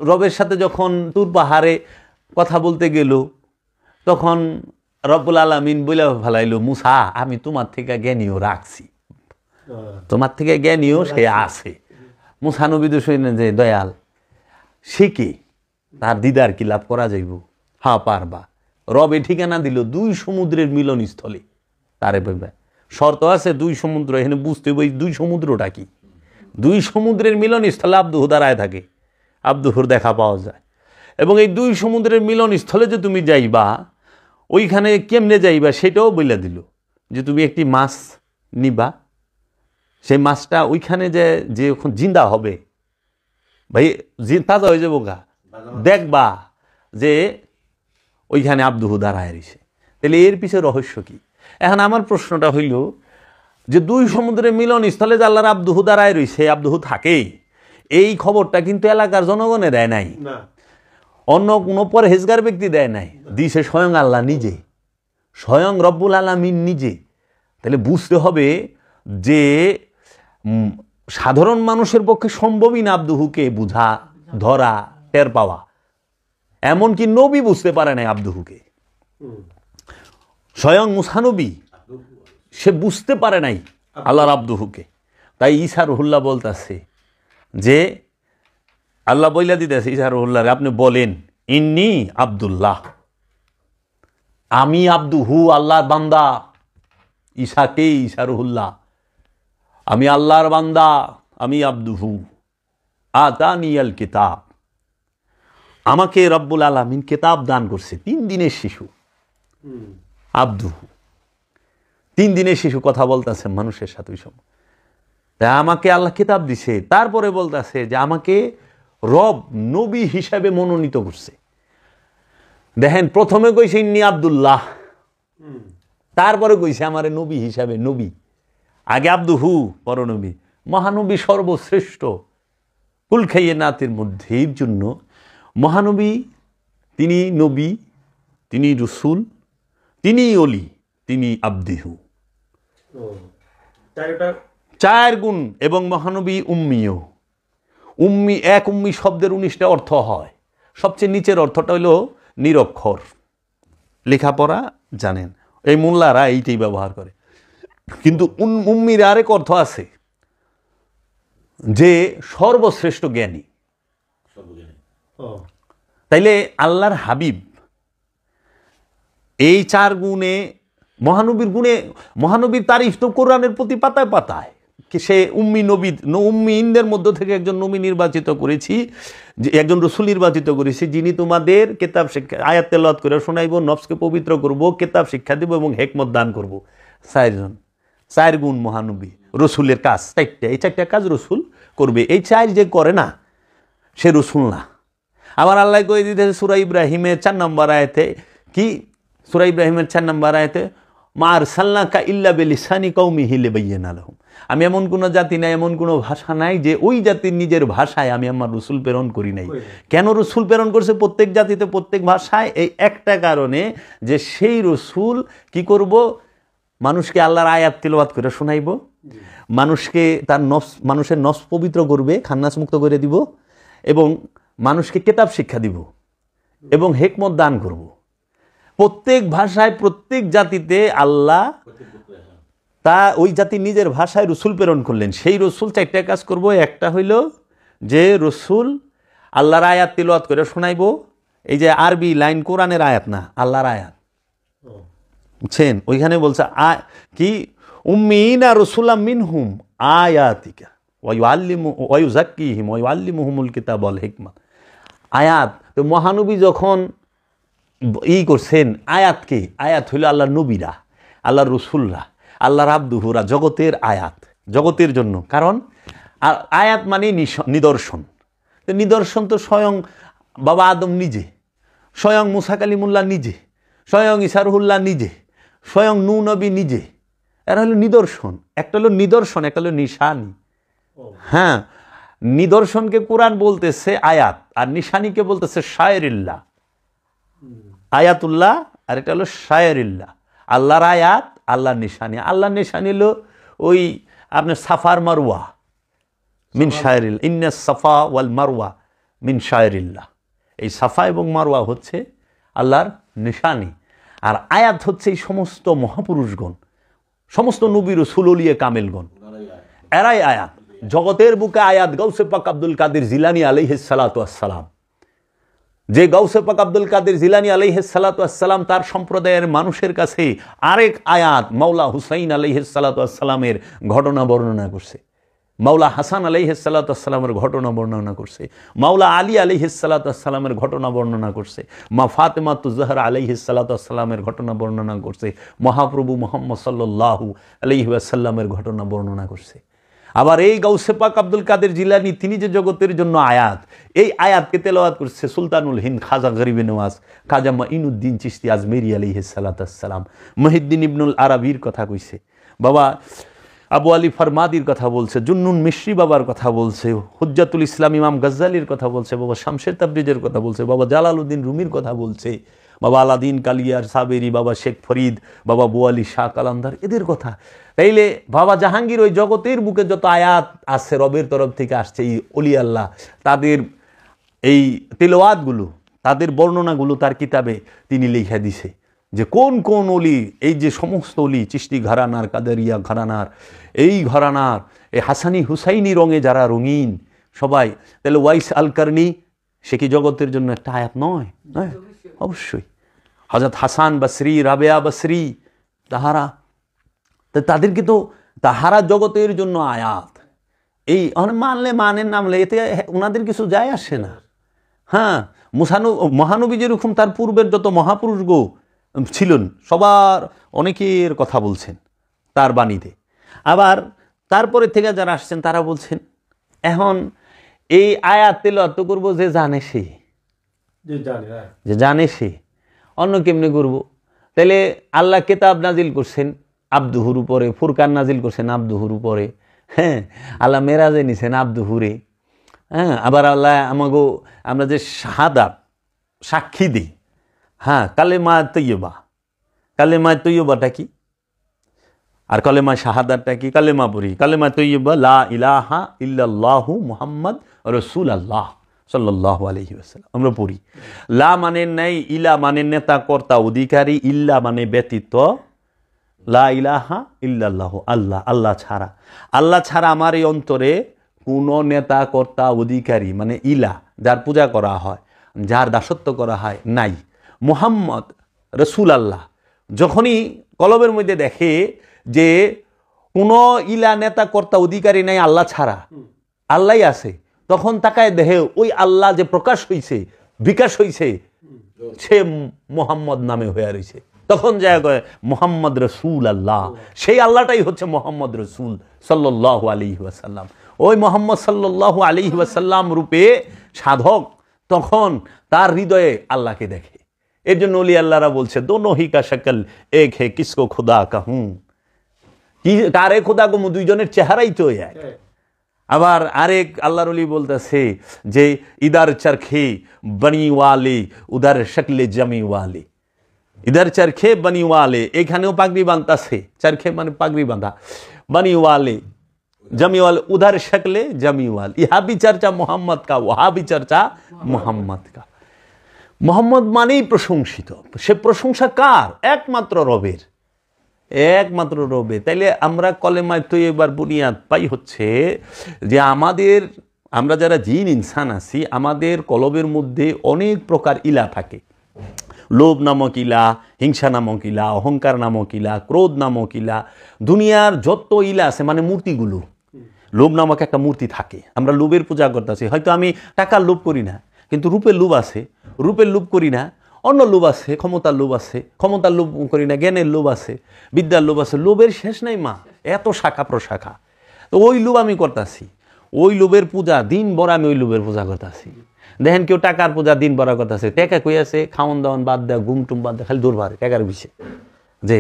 রবের সাথে যখন তুর পাহাড়ে কথা বলতে গেল, তখন রব্বুল আলামিন বলে ফেলাইলো, মুসা আমি তোমার থেকে জ্ঞানীও রাখছি, তোমার থেকে জ্ঞানীও সে আছে। মুসা নবী তো শুনলেন যে দয়াল সে কি, তার দিদার কি লাভ করা যাইব? হ্যাঁ পারবা। রবে ঠিকানা দিল 2 সমুদ্রের মিলনস্থলে, তারে পাইবা। শর্ত আছে 2 সমুদ্র, এখানে বুঝতে হবে 2 সমুদ্রটা কি। 2 সমুদ্রের মিলনস্থলে আব্দুহু দাঁড়ায় থাকে, আব্দুহুর দেখা পাওয়া যায়। এবং এই 2 সমুদ্রের মিলনস্থলে যে তুমি যাইবা, ওইখানে কেমনে যাইবা সেটাও বলে দিল, যে তুমি একটি মাছ নিবা, সেই মাছটা ওইখানে যে জিন্দা হবে ভাই, তাজা হয়ে যাবো গা, দেখবা যে ওইখানে আব্দুহু দাঁড়ায় রয়েছে। তাহলে এর পিছনে রহস্য কি? এখন আমার প্রশ্নটা হইল যে 2 সমুদ্রের মিলনস্থলে যে আল্লাহর আব্দুহু দাঁড়ায় রয়েছে, আব্দুহু থাকে, এই খবরটা কিন্তু এলাকার জনগণে দেয় নাই, অন্য কোনো পরহেজগার ব্যক্তি দেয় নাই, দিছে স্বয়ং আল্লাহ নিজে, স্বয়ং রব্বুল আলামিন নিজে। তাহলে বুঝতে হবে যে সাধারণ মানুষের পক্ষে সম্ভবই না আব্দুহুকে বুঝা, ধরা, টের পাওয়া। এমনকি নবী বুঝতে পারে না আব্দুহুকে, স্বয়ং মুসা নবী সে বুঝতে পারে নাই আল্লাহর আব্দুহুকে। তাই ঈসা রুহুল্লাহ বলতেছে যে আল্লাহ বইলা দিতেছে ঈসা রুহুল্লাহরে, আপনি বলেন ইন্নী আব্দুল্লাহ, আমি আব্দুহু, আল্লাহর বান্দা। ঈসাকে ঈসা রুহুল্লাহ, আমি আল্লাহর বান্দা, আমি আব্দুহু, আতানিয়াল কিতাব, আমাকে রব্বুল আলামিন কিতাব দান করছে। 3 দিনের শিশু আব্দুহু, 3 দিনের শিশু কথা বলতেছে মানুষের সাথে ওই সময়। তাই আমাকে আল্লাহ কিতাব দিছে। তারপরে বলতেছে যে আমাকে রব নবী হিসাবে মনোনীত করছে। দেখেন, প্রথমে কইছে ইন্নী আব্দুল্লাহ, তারপরে কইছে আমারে নবী হিসাবে। নবী আগে আব্দুহু, পরনবী। মহানবী সর্বশ্রেষ্ঠ কুল খাইয়ে নাতের মধ্যে। এর জন্য মহানবী, তিনি নবী, তিনি রসুল, তিনি অলি, তিনি আব্দিহু। 4 গুণ। এবং মহানবী উম্মিও। উম্মি, এক উম্মি শব্দের 19টা অর্থ হয়। সবচেয়ে নিচের অর্থটা হইল নিরক্ষর, লেখাপড়া জানেন। এই মোল্লারা এইটাই ব্যবহার করে। কিন্তু উম্মির আরেক অর্থ আছে যে সর্বশ্রেষ্ঠ জ্ঞানী। তাইলে আল্লাহর হাবিব এই 4 গুণে, মহানবীর গুণে, মহানবীর তারিফ তো কোরআনের প্রতি পাতায় পাতায়। সে উম্মি নবী, উম্মিনদের মধ্য থেকে একজন নবী নির্বাচিত করেছি, যে একজন রসুল নির্বাচিত করেছি, যিনি তোমাদের কেতাব শিক্ষা, আয়াত তেলাওয়াত করে শোনাইব, নফসকে পবিত্র করব, কেতাব শিক্ষা দেব এবং হিকমত দান করব। 4 জন, 4 গুণ মহানবী। রসুলের কাজ 4টা, এই 4টা কাজ রসুল করবে। এই 4 যে করে না, সে রসুল না। আবার আল্লাহ কয়ে দিতেছে সূরা ইব্রাহিমের 4 নম্বর আয়াতে, কি সূরা ইব্রাহিমের 4 নম্বর আয়াতে, মা আরসালনাকা ইল্লা বিলিসানি কওমিহি লিবায়্যিনা লাহুম, আমি এমন কোনো জাতি নাই, এমন কোনো ভাষা নাই যে ওই জাতির নিজের ভাষায় আমি আমার রসুল প্রেরণ করি নাই। কেন রসুল প্রেরণ করছে প্রত্যেক জাতিতে, প্রত্যেক ভাষায়? এই একটা কারণে যে সেই রসুল কি করব, মানুষকে আল্লাহর আয়াত তিলাওয়াত করে শোনাইব, মানুষকে তার নফস, মানুষের নফস পবিত্র করবে, খান্নাস মুক্ত করে দিব, এবং মানুষকে কিতাব শিক্ষা দিব এবং হিকমত দান করব। প্রত্যেক ভাষায়, প্রত্যেক জাতিতে আল্লাহ তা ওই জাতি নিজের ভাষায় রসুল প্রেরণ করলেন। সেই রসুল 4টা কাজ করব। একটা হইল যে রসুল আল্লাহর আয়াত তিলাওয়াত করে শোনাইব। এই যে আরবি লাইন, কোরআনের আয়াত না, আল্লাহর আয়াত, বুঝছেন? ওইখানে বলছে কি, উম্মিনা রাসূলাম মিনহুম আয়াতিকা ওয়া ইউআল্লিমু ওয়া ইউযাক্কিহিম ওয়া ইউআল্লিমুহুমুল কিতাব ওয়াল হিকমা। আয়াত, তো মহানবী যখন করছেন আয়াতকে, আয়াত হইল আল্লাহর নবীরা, আল্লাহর রসুলরা, আল্লাহর আব্দুহুরা, জগতের আয়াত, জগতের জন্য। কারণ আয়াত মানে নিদর্শন। নিদর্শন তো স্বয়ং বাবা আদম নিজে, স্বয়ং মুসা কালিমুল্লাহ নিজে, স্বয়ং ঈসা রুহুল্লাহ নিজে, স্বয়ং নূহ নবী নিজে। এরা হলো নিদর্শন। একটা হলো নিদর্শন, একটা হলো নিশানি। হ্যাঁ, নিদর্শনকে কোরআন বলতেছে আয়াত, আর নিশানিকে বলতেছে শায়রিল্লাহ, আয়াতুল্লাহ, আর এটা হলো শায়রিল্লাহ। আল্লাহর আয়াত, আল্লাহর নিশানি। আল্লাহর নিশানি হলো ওই আপনার সাফার মারওয়া মিন শায়রিল্লাহ, ইন্নাস সাফা ওয়াল মারওয়া মিন শায়রিল্লাহ। এই সাফা এবং মারওয়া হচ্ছে আল্লাহর নিশানি। আর আয়াত হচ্ছে এই সমস্ত মহাপুরুষগণ, সমস্ত নবী রাসূল ওলিয়ে কামেলগণ, এরাই আয়াত। জগতের বুকে আয়াত গাউসে পাক আব্দুল কাদের জিলানী আলাইহিস সালাতু ওয়াস সালাম। যে গাউসে পাক আব্দুল কাদের জিলানী আলাইহিস সালাতু ওয়াস সালাম, তার সম্প্রদায়ের মানুষের কাছে আরেক আয়াত মাওলা হুসাইন আলাইহিস সালাতু ওয়াস সালামের ঘটনা বর্ণনা করছে, মাওলা হাসান আলাইহিস সালাতু ওয়াস সালামের ঘটনা বর্ণনা করছে, মাওলা আলী আলাইহিস সালাতু ওয়াস সালামের ঘটনা বর্ণনা করছে, মা ফাতেমাতুজ জাহরা আলাইহিস সালাতু ওয়াস সালামের ঘটনা বর্ণনা করছে, মহাপ্রভু মুহাম্মদ সাল্লাল্লাহু আলাইহি ওয়াসাল্লামের ঘটনা বর্ণনা করছে। আবার এই গাউসে পাক আব্দুল কাদের জিলানী, তিনি যে জগতের জন্য আয়াত, এই আয়াতকে তেলাওয়াত করছে সুলতানুল হিন্দ খাজা গরিবে নওয়াজ খাজা মাইনুদ্দিন চিশতি আজমেরি আলাইহিস সালাতু ওয়াস সালাম। মুহিদ্দিন ইবনুল আরাবির কথা কইছে, বাবা আবু আলী ফরমাদির কথা বলছে, জুন্নুন মিশরি বাবার কথা বলছে, হুজ্জাতুল ইসলাম ইমাম গজ্জালির কথা বলছে, বাবা শামশের তাবরিজের কথা বলছে, বাবা জালালউদ্দিন রুমির কথা বলছে, বাবা আলাদিন কালিয়ার সাবেরি, বাবা শেখ ফরিদ, বাবা বুয়ালি শাহ কালান্দার, এদের কথা। তাইলে বাবা জাহাঙ্গীর ওই জগতের বুকে যত আয়াত আছে রবের তরফ থেকে আসছে, এই অলি আল্লাহ, তাদের এই তেলাওয়াতগুলো, তাদের বর্ণনাগুলো তার কিতাবে তিনি লিখে দিছে। যে কোন কোন অলি, এই যে সমস্ত অলি চিশতি ঘরানার, কাদেরিয়া ঘরানার, এই ঘরানার, এই হাসানি হুসাইনি রঙে যারা রঙিন সবাই, তাহলে ওয়াইস আল কারনি সে কি জগতের জন্য একটা আয়াত নয়? হ্যাঁ, অবশ্যই। হযরত হাসান বসরি, রাবেয়া বসরি, তাদেরকে তো তাহারা জগতের জন্য আয়াত। এই মানলে মানেন, নামলে এতে ওনাদের কিছু যায় আসে না। হ্যাঁ, মহানবী যেরকম তার পূর্বের যত মহাপুরুষ গো ছিলেন সবার অনেকের কথা বলছেন তার বাণীতে। আবার তারপরে থেকে যারা আসছেন তারা বলছেন এখন এই আয়াত তেলাওয়াত করবো যে জানে সে, যে জানে সে, অন্য কেমনে করবো? তাহলে আল্লাহ কিতাব নাজিল করছেন আব্দুহুর উপরে, ফুরকান নাজিল করছেন আব্দুহুর উপরে, হ্যাঁ, আল্লাহ মেরাজে নিছেন আব্দুহুরে, হ্যাঁ, আবার আল্লাহ আমাগো আমরা যে শাহাদাত সাক্ষী দিই, হ্যাঁ, কালেমা তৈয়বা, কালেমা তৈয়বাটা কি আর কালেমা শাহাদাতটা কি? কালেমা পড়ি, কালেমা তৈয়বা লা ইলাহা ইল্লাল্লাহু মুহাম্মদ রাসূলুল্লাহ সাল্লাল্লাহু আলাইহি ওয়াসাল্লাম আমরা পড়ি। লা মানে নাই, ইলা মানে নেতা কর্তা অধিকারী, ইল্লা মানে ব্যতীত, লা ইলাহা ইল্লাল্লাহু আল্লাহ, আল্লাহ ছাড়া, আল্লাহ ছাড়া আমার এই অন্তরে কোনো নেতা কর্তা অধিকারী মানে ইলা যার পূজা করা হয়, যার দাসত্ব করা হয় নাই। মুহাম্মদ রসুল আল্লাহ যখনই কলবের মধ্যে দেখে যে কোনো ইলা নেতা কর্তা অধিকারী নাই আল্লাহ ছাড়া, আল্লাহই আছে, তখন তাকায় দেখে ওই আল্লাহ যে প্রকাশ হইছে, বিকাশ হইছে, সে মোহাম্মদ নামে হয়ে রয়েছে। তখন যায় কয় মোহাম্মদ রসুল আল্লাহ, সেই আল্লাহটাই হচ্ছে মোহাম্মদ রসুল সাল্লাল্লাহু আলাইহি ওয়াসাল্লাম। ওই মোহাম্মদ সাল্লাল্লাহু আলাইহি ওয়াসাল্লাম রূপে সাধক তখন তার হৃদয়ে আল্লাহকে দেখে। এর জন্য ওলি আল্লাহরা বলছে দোনো হি কা শক্ল এক হে, কিসকো খুদা কাহুঁ, কি কারে খোদা কমু, দুইজনের চেহারাই তো এক। আবার আরেক আল্লাহর ওলি বলতেছে যে ইদার চরখে বনি ওয়ালে, উদার শক্লে জমি ওয়ালে, ইদার চরখে বনি ওয়ালে, এখানেও পাগড়ি বাঁধতাছে, চরখে মানে পাগড়ি বাঁধা, বনি ওয়ালে जमी वाले उधर शक्ले जमी वाल, यहाँ भी चर्चा मोहम्मद का, वहाँ भी चर्चा मोहम्मद का। मोहम्मद मानेই প্রশংসিত, সে প্রশংসা কার? একমাত্র রবের, একমাত্র রবের। তাইলে আমরা কলেমায় তো এবার বুনিয়াদ পাই হচ্ছে যে আমরা যারা জিন ইনসান আছি, আমাদের কলবের মধ্যে অনেক প্রকার ইলা থাকে। লোভ নামক ইলা, হিংসা নামক ইলা, অহংকার নামক ইলা, ক্রোধ নামক ইলা, দুনিয়ার যত ইলা আছে মানে মূর্তিগুলো। লোভ নামক একটা মূর্তি থাকে, আমরা লোভের পূজা করতেছি। হয়তো আমি টাকার লোভ করি না, কিন্তু রূপের লোভ আছে, রূপের লোভ করি না। অন্য লোভ আছে, ক্ষমতার লোভ আছে, ক্ষমতার লোভ করি না। জ্ঞানের লোভ আছে, বিদ্যার লোভ আছে, লোভের শেষ নাই মা, এত শাখা প্রশাখা। তো ওই লোভ আমি করতেছি, ওই লোভের পূজা দিন ভর আমি ওই লোভের পূজা করতেছি। দেখেন কেউ টাকার পূজা দিন ভরা করতেছে, টাকা কই আছে, খাওয়ান দাওয়ান বাদ দেয়, ঘুম টুম বাদ দেয়, খালি দৌড় বাড়ে টাকার বিষয়ে, যে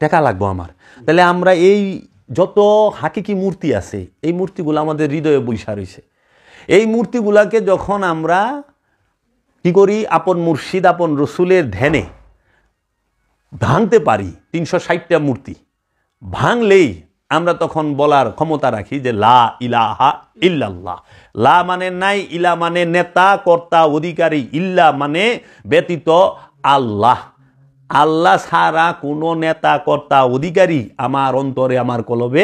টাকা লাগবো আমার। তাহলে আমরা এই যত হাকিকি মূর্তি আছে, এই মূর্তিগুলো আমাদের হৃদয়ে বৈশা রয়েছে। এই মূর্তিগুলাকে যখন আমরা কি করি, আপন মুর্শিদ আপন রসুলের ধ্যানে ভাঙতে পারি, 360টা মূর্তি ভাঙলেই আমরা তখন বলার ক্ষমতা রাখি যে লা ইলাহা ইল্লাল্লাহ। লা মানে নাই, ইলা মানে নেতা কর্তা অধিকারী, ইল্লা মানে ব্যতীত আল্লাহ। আল্লাহ ছাড়া কোনো নেতা কর্তা অধিকারী আমার অন্তরে আমার কলবে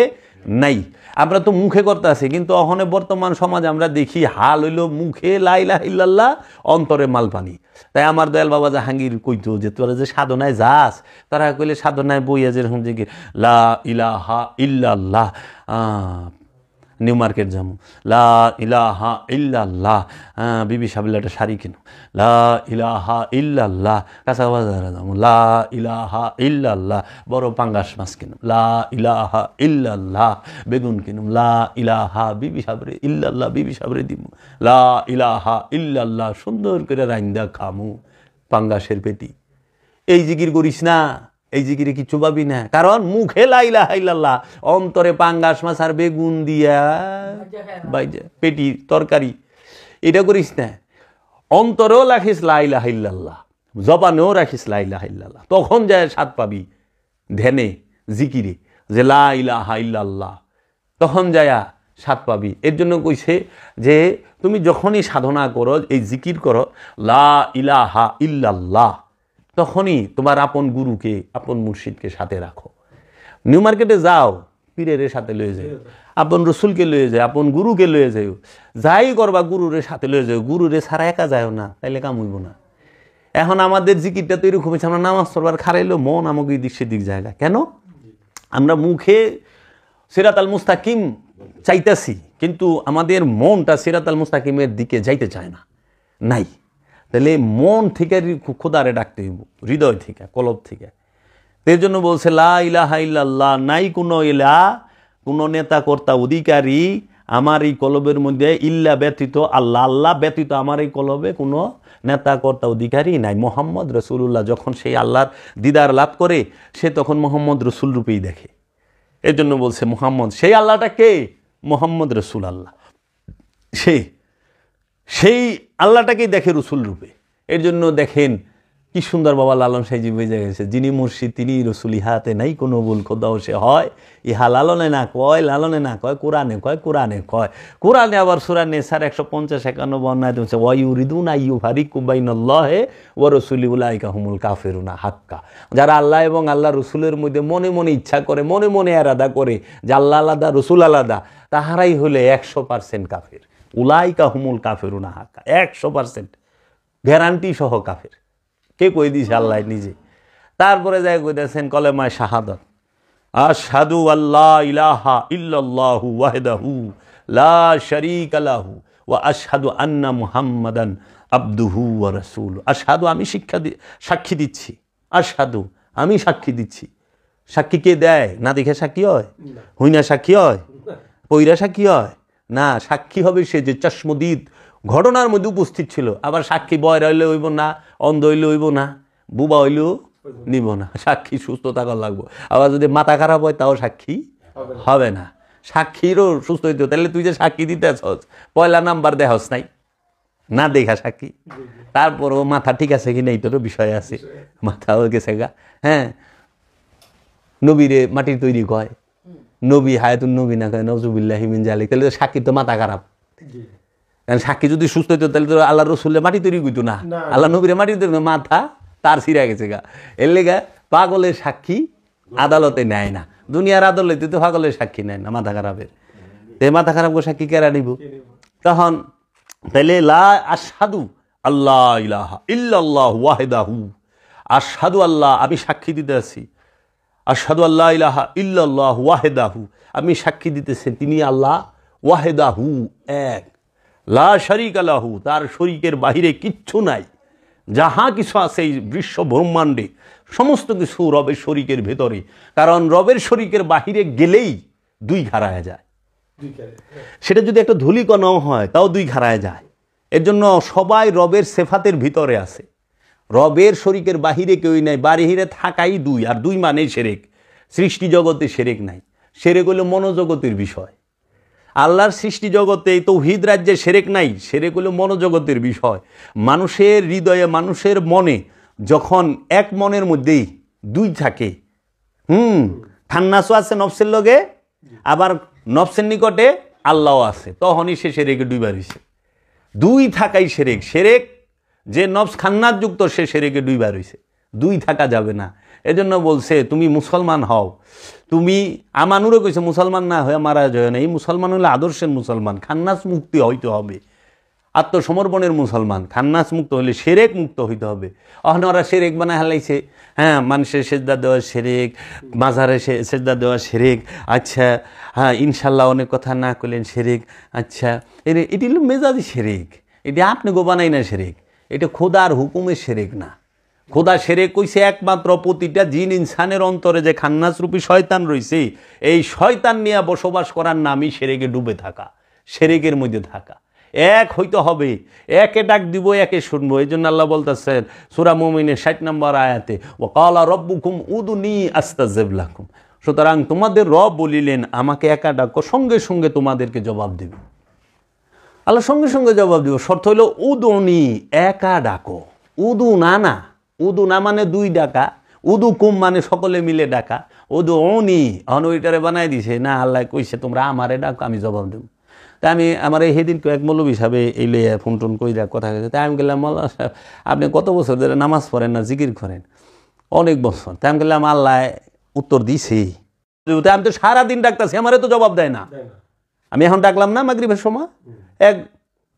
নাই। আমরা তো মুখে করতে আছি, কিন্তু ওখানে বর্তমান সমাজ আমরা দেখি হাল হইল মুখে লা ইলাহা ইল্লাল্লাহ, অন্তরে মালপানি। তাই আমার দয়াল বাবা জাহাঙ্গীর কইতো যে তোরা যে সাধনায় যাস, তারা কইলে সাধনায় বইয়া যেরকম যে লা ইলাহা ইল্লাল্লাহ, নিউ মার্কেট যাবো, লা ইলাহা ইল্লাল্লাহ, বিবি সাবিল্লা একটা শাড়ি কিনো, লা ইলাহা ইল্লাল্লাহ, কাঁচা বাজারে যাবো, লা ইলাহা ইল্লাল্লাহ, বড় পাঙ্গাস মাছ কিনুম, লা ইলাহা ইল্লাল্লাহ, বেগুন কিনুম, লা ইলাহা, বিবি সাবরে ইল্লাল্লাহ, বিবি সাবরে দিব, লা ইলাহা ইল্লাল্লাহ, সুন্দর করে রাইন্দা খামু পাঙ্গাসের পেটি। এই জিকির করিস না, এই জিকিরে কিচ্ছু পাবি না, কারণ মুখে লা ইলাহা ইল্লাল্লাহ, অন্তরে পাঙ্গাস মাছ আর বেগুন দিয়া বাইজা পেটি তরকারি, এটা করিস না। অন্তরেও রাখিস লা ইলাহা ইল্লাল্লাহ, জবানেও রাখিস লা ইলাহা ইল্লাল্লাহ, তখন যায় স্বাদ পাবি ধ্যানে জিকিরে যে লা ইলাহা ইল্লাল্লাহ, তখন যায় স্বাদ পাবি। এর জন্য কইছে যে তুমি যখনই সাধনা করো, এই জিকির করো লা ইলাহা ইল্লাল্লাহ, তখনই তোমার আপন গুরুকে, আপন মুর্শিদকে সাথে রাখো। নিউ মার্কেটে যাও, পীরের সাথে লয়ে যাও, আপন রসুলকে লয়ে যায়, আপন গুরুকে লয়ে যাও, যাই করবা গুরুরে সাথে লয়ে যাও, গুরুরে ছাড়া একা যাও না, তাইলে কাম হইব না। এখন আমাদের জিকিরটা তো এরকম হয়েছে, আমরা নামাজ পড়বার খারাইলো মন আমাকে এই দিক সেদিক জায়গা। কেন? আমরা মুখে সিরাতাল মুস্তাকিম চাইতেছি, কিন্তু আমাদের মনটা সিরাতাল মুস্তাকিমের দিকে যাইতে চায় না, নাই। তাহলে মন থেকে খোদারে ডাকতে হইব, হৃদয় থেকে, কলব থেকে। এর জন্য বলছে লা ইলাহা ইল্লাল্লাহ, নাই কোনো ইলা, কোনো নেতা কর্তা অধিকারী আমার এই কলবের মধ্যে, ইল্লা ব্যতীত আল্লাহ, আল্লাহ ব্যতীত আমার এই কলবে কোনো নেতা কর্তা অধিকারী নাই। মোহাম্মদ রসুল্লাহ যখন সেই আল্লাহর দিদার লাভ করে, সে তখন মোহাম্মদ রসুল রূপেই দেখে। এর জন্য বলছে মোহাম্মদ, সেই আল্লাহটা কে? মোহাম্মদ রসুল আল্লাহ, সেই আল্লাহটাকেই দেখে রসুল রূপে। এর জন্য দেখেন কি সুন্দর বাবা লালন সাহেজি বুঝে গেছে, যিনি মুর্শিদ তিনি রসুল, ইহাতে নাই কোনো ভুল, খোদাও সে হয়। ইহা লালনে না কয়, লালনে না কয়, কোরআনে কয়, কোরআনে কয়। কোরআনে আবার সূরা নেসার 150-51 বর্ণায় দিয়েছে, ওয়ায়ুরিদুনা ইউফারিকু বাইনাল্লাহি ওয়া রাসূলিহি উলাইকা হুমুল কাফিরুনা হাক্কা। যারা আল্লাহ এবং আল্লাহ রসুলের মধ্যে মনে মনে ইচ্ছা করে, মনে মনে এরাদা করে যে আল্লাহ আলাদা রসুল আলাদা, তাহারাই হলে 100% কাফের। উলাইকা হুমুল কাফিরুনা হাক্কা, 100% গ্যারান্টি সহ কাফের। কে কই দিছে? আল্লাহ নিজে। তারপরে যাই কইতেছেন কলেমায়ে শাহাদাত, আশহাদু আল্লা ইলাহা ইল্লাল্লাহু ওয়াহদাহু লা শারীকা লাহু ওয়া আশহাদু আন্না মুহাম্মাদান আবদুহু ওয়া রাসূলুহু। আশহাদু, আমি সাক্ষী দিচ্ছি, আশহাদু আমি সাক্ষী দিচ্ছি। সাক্ষী কে দেয়? না দেখে সাক্ষী হয়? হইনা সাক্ষী হয়? পইরা সাক্ষী হয় না। সাক্ষী হবে সে যে চশমদিদ ঘটনার মধ্যে উপস্থিত ছিল। আবার সাক্ষী বয়রা হইলে হইব না, অন্ধ হইলে হইব না, বুবা হইলেও নিব না। সাক্ষী সুস্থ থাকার লাগবো। আবার যদি মাথা খারাপ হয় তাও সাক্ষী হবে না। সাক্ষীরও সুস্থ হইতে, তাহলে তুই যে সাক্ষী দিতে আসছ, পয়লা নাম্বার দেহস নাই, না দেখা সাক্ষী। তারপরও মাথা ঠিক আছে কি নাই তোরও বিষয় আছে, মাথাও গেছে গা। হ্যাঁ, নবীরে মাটির তৈরি কয়, নবী হায়াতুন নবী না কয়, নজুবিল্লাহি মিন জালিক। তাহলে সাক্ষীর তো মাথা খারাপ। কারণ সাক্ষী যদি সুস্থ হইতো তাহলে তো আল্লাহ রসুলের মাটি তৈরি করতো না, আল্লাহ নবীরে মাটি তৈরি, মাথা তার ছিঁড়া গেছে গা। এর লেগা পাগলের সাক্ষী আদালতে নেয় না, দুনিয়ার আদালতে তো পাগলের সাক্ষী নেয় না মাথা খারাপের। মাথা খারাপ করে সাক্ষী কেরা নিব? তখন তাইলে লা আশহাদু আল্লাহ ইলাহা ইল্লাল্লাহু ওয়াহদাহু, আশহাদু আল্লাহ, আমি সাক্ষী দিতে আছি, আশহাদু আল্লাহ ইলাহা ইল্লাল্লাহু ওয়াহদাহু, আমি সাক্ষী দিতেছি তিনি আল্লাহ, ওয়াহদাহু এক, লা শারীকা লাহু, তার শরীকের বাহিরে কিচ্ছু নাই। যাহা কিছু আছে এই বিশ্ব ব্রহ্মাণ্ডে সমস্ত কিছু রবের শরীকের ভেতরে। কারণ রবের শরীকের বাহিরে গেলেই দুই হারায় যায়, সেটা যদি একটা ধূলিকণাও হয় তাও দুই হারায় যায়। এর জন্য সবাই রবের সেফাতের ভিতরে আছে, রবের শরীকের বাহিরে কেউই নাই। বাহিরে থাকাই দুই, আর দুই মানেই শিরক। সৃষ্টি জগতে শিরক নাই, শিরক হলো মনোজগতের বিষয়। আল্লাহর সৃষ্টি জগতে তাওহীদ রাজ্যে শিরক নাই, শিরক হলো মনোজগতের বিষয়। মানুষের হৃদয়ে, মানুষের মনে যখন এক মনের মধ্যেই দুই থাকে, খান্নাসও আছে নফসের লগে, আবার নফসের নিকটে আল্লাহও আছে, তখনই সে শিরকে ডুইবা রইছে। দুই থাকাই শিরক। শিরক যে নফস খান্নাস যুক্ত সে শিরকে ডুইবা রইছে, দুই থাকা যাবে না। এজন্য বলছে তুমি মুসলমান হও। তুমি আমানুরও কইছে মুসলমান না হয়ে মারা যায় না। এই মুসলমান হলে আদর্শের মুসলমান, খান্নাস মুক্তি হইতে হবে, আত্মসমর্পণের মুসলমান। খান্নাস মুক্ত হলে শিরক মুক্ত হইতে হবে। ওখানে ওরা শিরক বানায় হালাইছে। হ্যাঁ, মানুষের সেজদা দেওয়া শিরক, মাজারে সেজদা দেওয়া শিরক। আচ্ছা হ্যাঁ, ইনশাল্লাহ অনেক কথা না করলেন শিরক। আচ্ছা এটি হলো মেজাজি শিরক, এটি আপনি গো বানাই না শিরক, এটা খোদার হুকুমের শিরক না। খোদা শিরক কইছে একমাত্র প্রতিটা জিন ইনসানের অন্তরে যে খান্নাস রূপী শয়তান রয়েছে, এই শয়তান নিয়ে বসবাস করার নামই শিরকে ডুবে থাকা, শিরকের মধ্যে থাকা। এক হইতে হবে, একে ডাক দিব, একে শুনবো। এই জন্য আল্লাহ বলতেছেন সূরা মুমিনের 60 নম্বর আয়াতে, ওয়া ক্বালা রাব্বুকুম উদুনি আস্তাজিব লাকুম। সুতরাং তোমাদের রব বলিলেন আমাকে একা ডাকো, সঙ্গে সঙ্গে তোমাদেরকে জবাব দেব। আল্লাহ সঙ্গে সঙ্গে জবাব দিব। শর্ত হইল উদুনি, একা ডাকো। উদু না, না উদু না মানে দুই ডাকা, উদু কুম মানে সকলে মিলে ডাকা। উদু অনি অনইটারে বানাই দিছে না, আল্লাহ কইছে তোমরা আমারে ডাকো, আমি জবাব দেব। তাই আমি আমার এই সেদিন এক মৌলবী সাহেবে এই লইয়া ফোন টোন কইরা কথা হয়েছে। তাই আমি গেলাম, মৌলানা সাহেব আপনি কত বছর ধরে নামাজ পড়েন না জিকির করেন? অনেক বছর। তাই আমি গেলাম, আল্লাহ উত্তর দিছি। আমি তো সারাদিন ডাকতেছি, আমারে তো জবাব দেয় না। আমি এখন ডাকলাম না মাগরিবের সময়,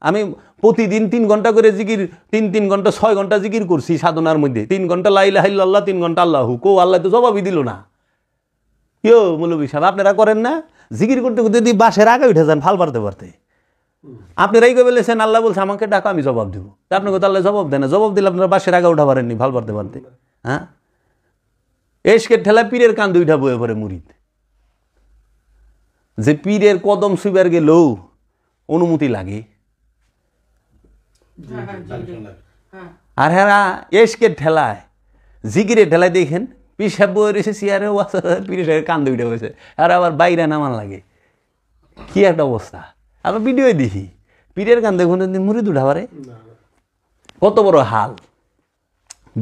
আমি প্রতিদিন 3 ঘন্টা করে জিকির, 3 ঘন্টা 6 ঘন্টা জিকির করছি সাধনার মধ্যে। 3 ঘন্টা লা ইলাহা ইল্লাল্লাহ, 3 ঘন্টা আল্লাহু। কো আল্লাহ তো জবাবই দিল না। কেউ মৌলবী সাহেব আপনারা করেন না? জিকির করতে করতে যদি বাসের আগে উঠে যান ফাল পারতে পারতে, আপনারাই কে বলেছেন আল্লাহ বলছে আমাকে ডাকা আমি জবাব দিব। আপনাকে তো আল্লাহ জবাব দেয় না। জবাব দিলে আপনারা বাসের আগে উঠা পারেননি ভাল পারতে পারতে। হ্যাঁ, এশকের ঠেলা পীরের কান্দে উঠা বয়ে পড়ে মুরিদ। যে পীরের কদম সুইবার গেলেও অনুমতি লাগে, আর হ্যাঁ এশকের ঠেলায় জিকিরের ঠেলায় দেখেন পিসাব বয়ে রয়েছে চেয়ারে, পীরের কান্দে উঠে হয়েছে, আর আবার বাইরে নামান লাগে। কি একটা অবস্থা! আবার ভিডিও দেখি পীরের কান্দে কোনদিন মুরিদ উঠা পারে? কত বড় হাল,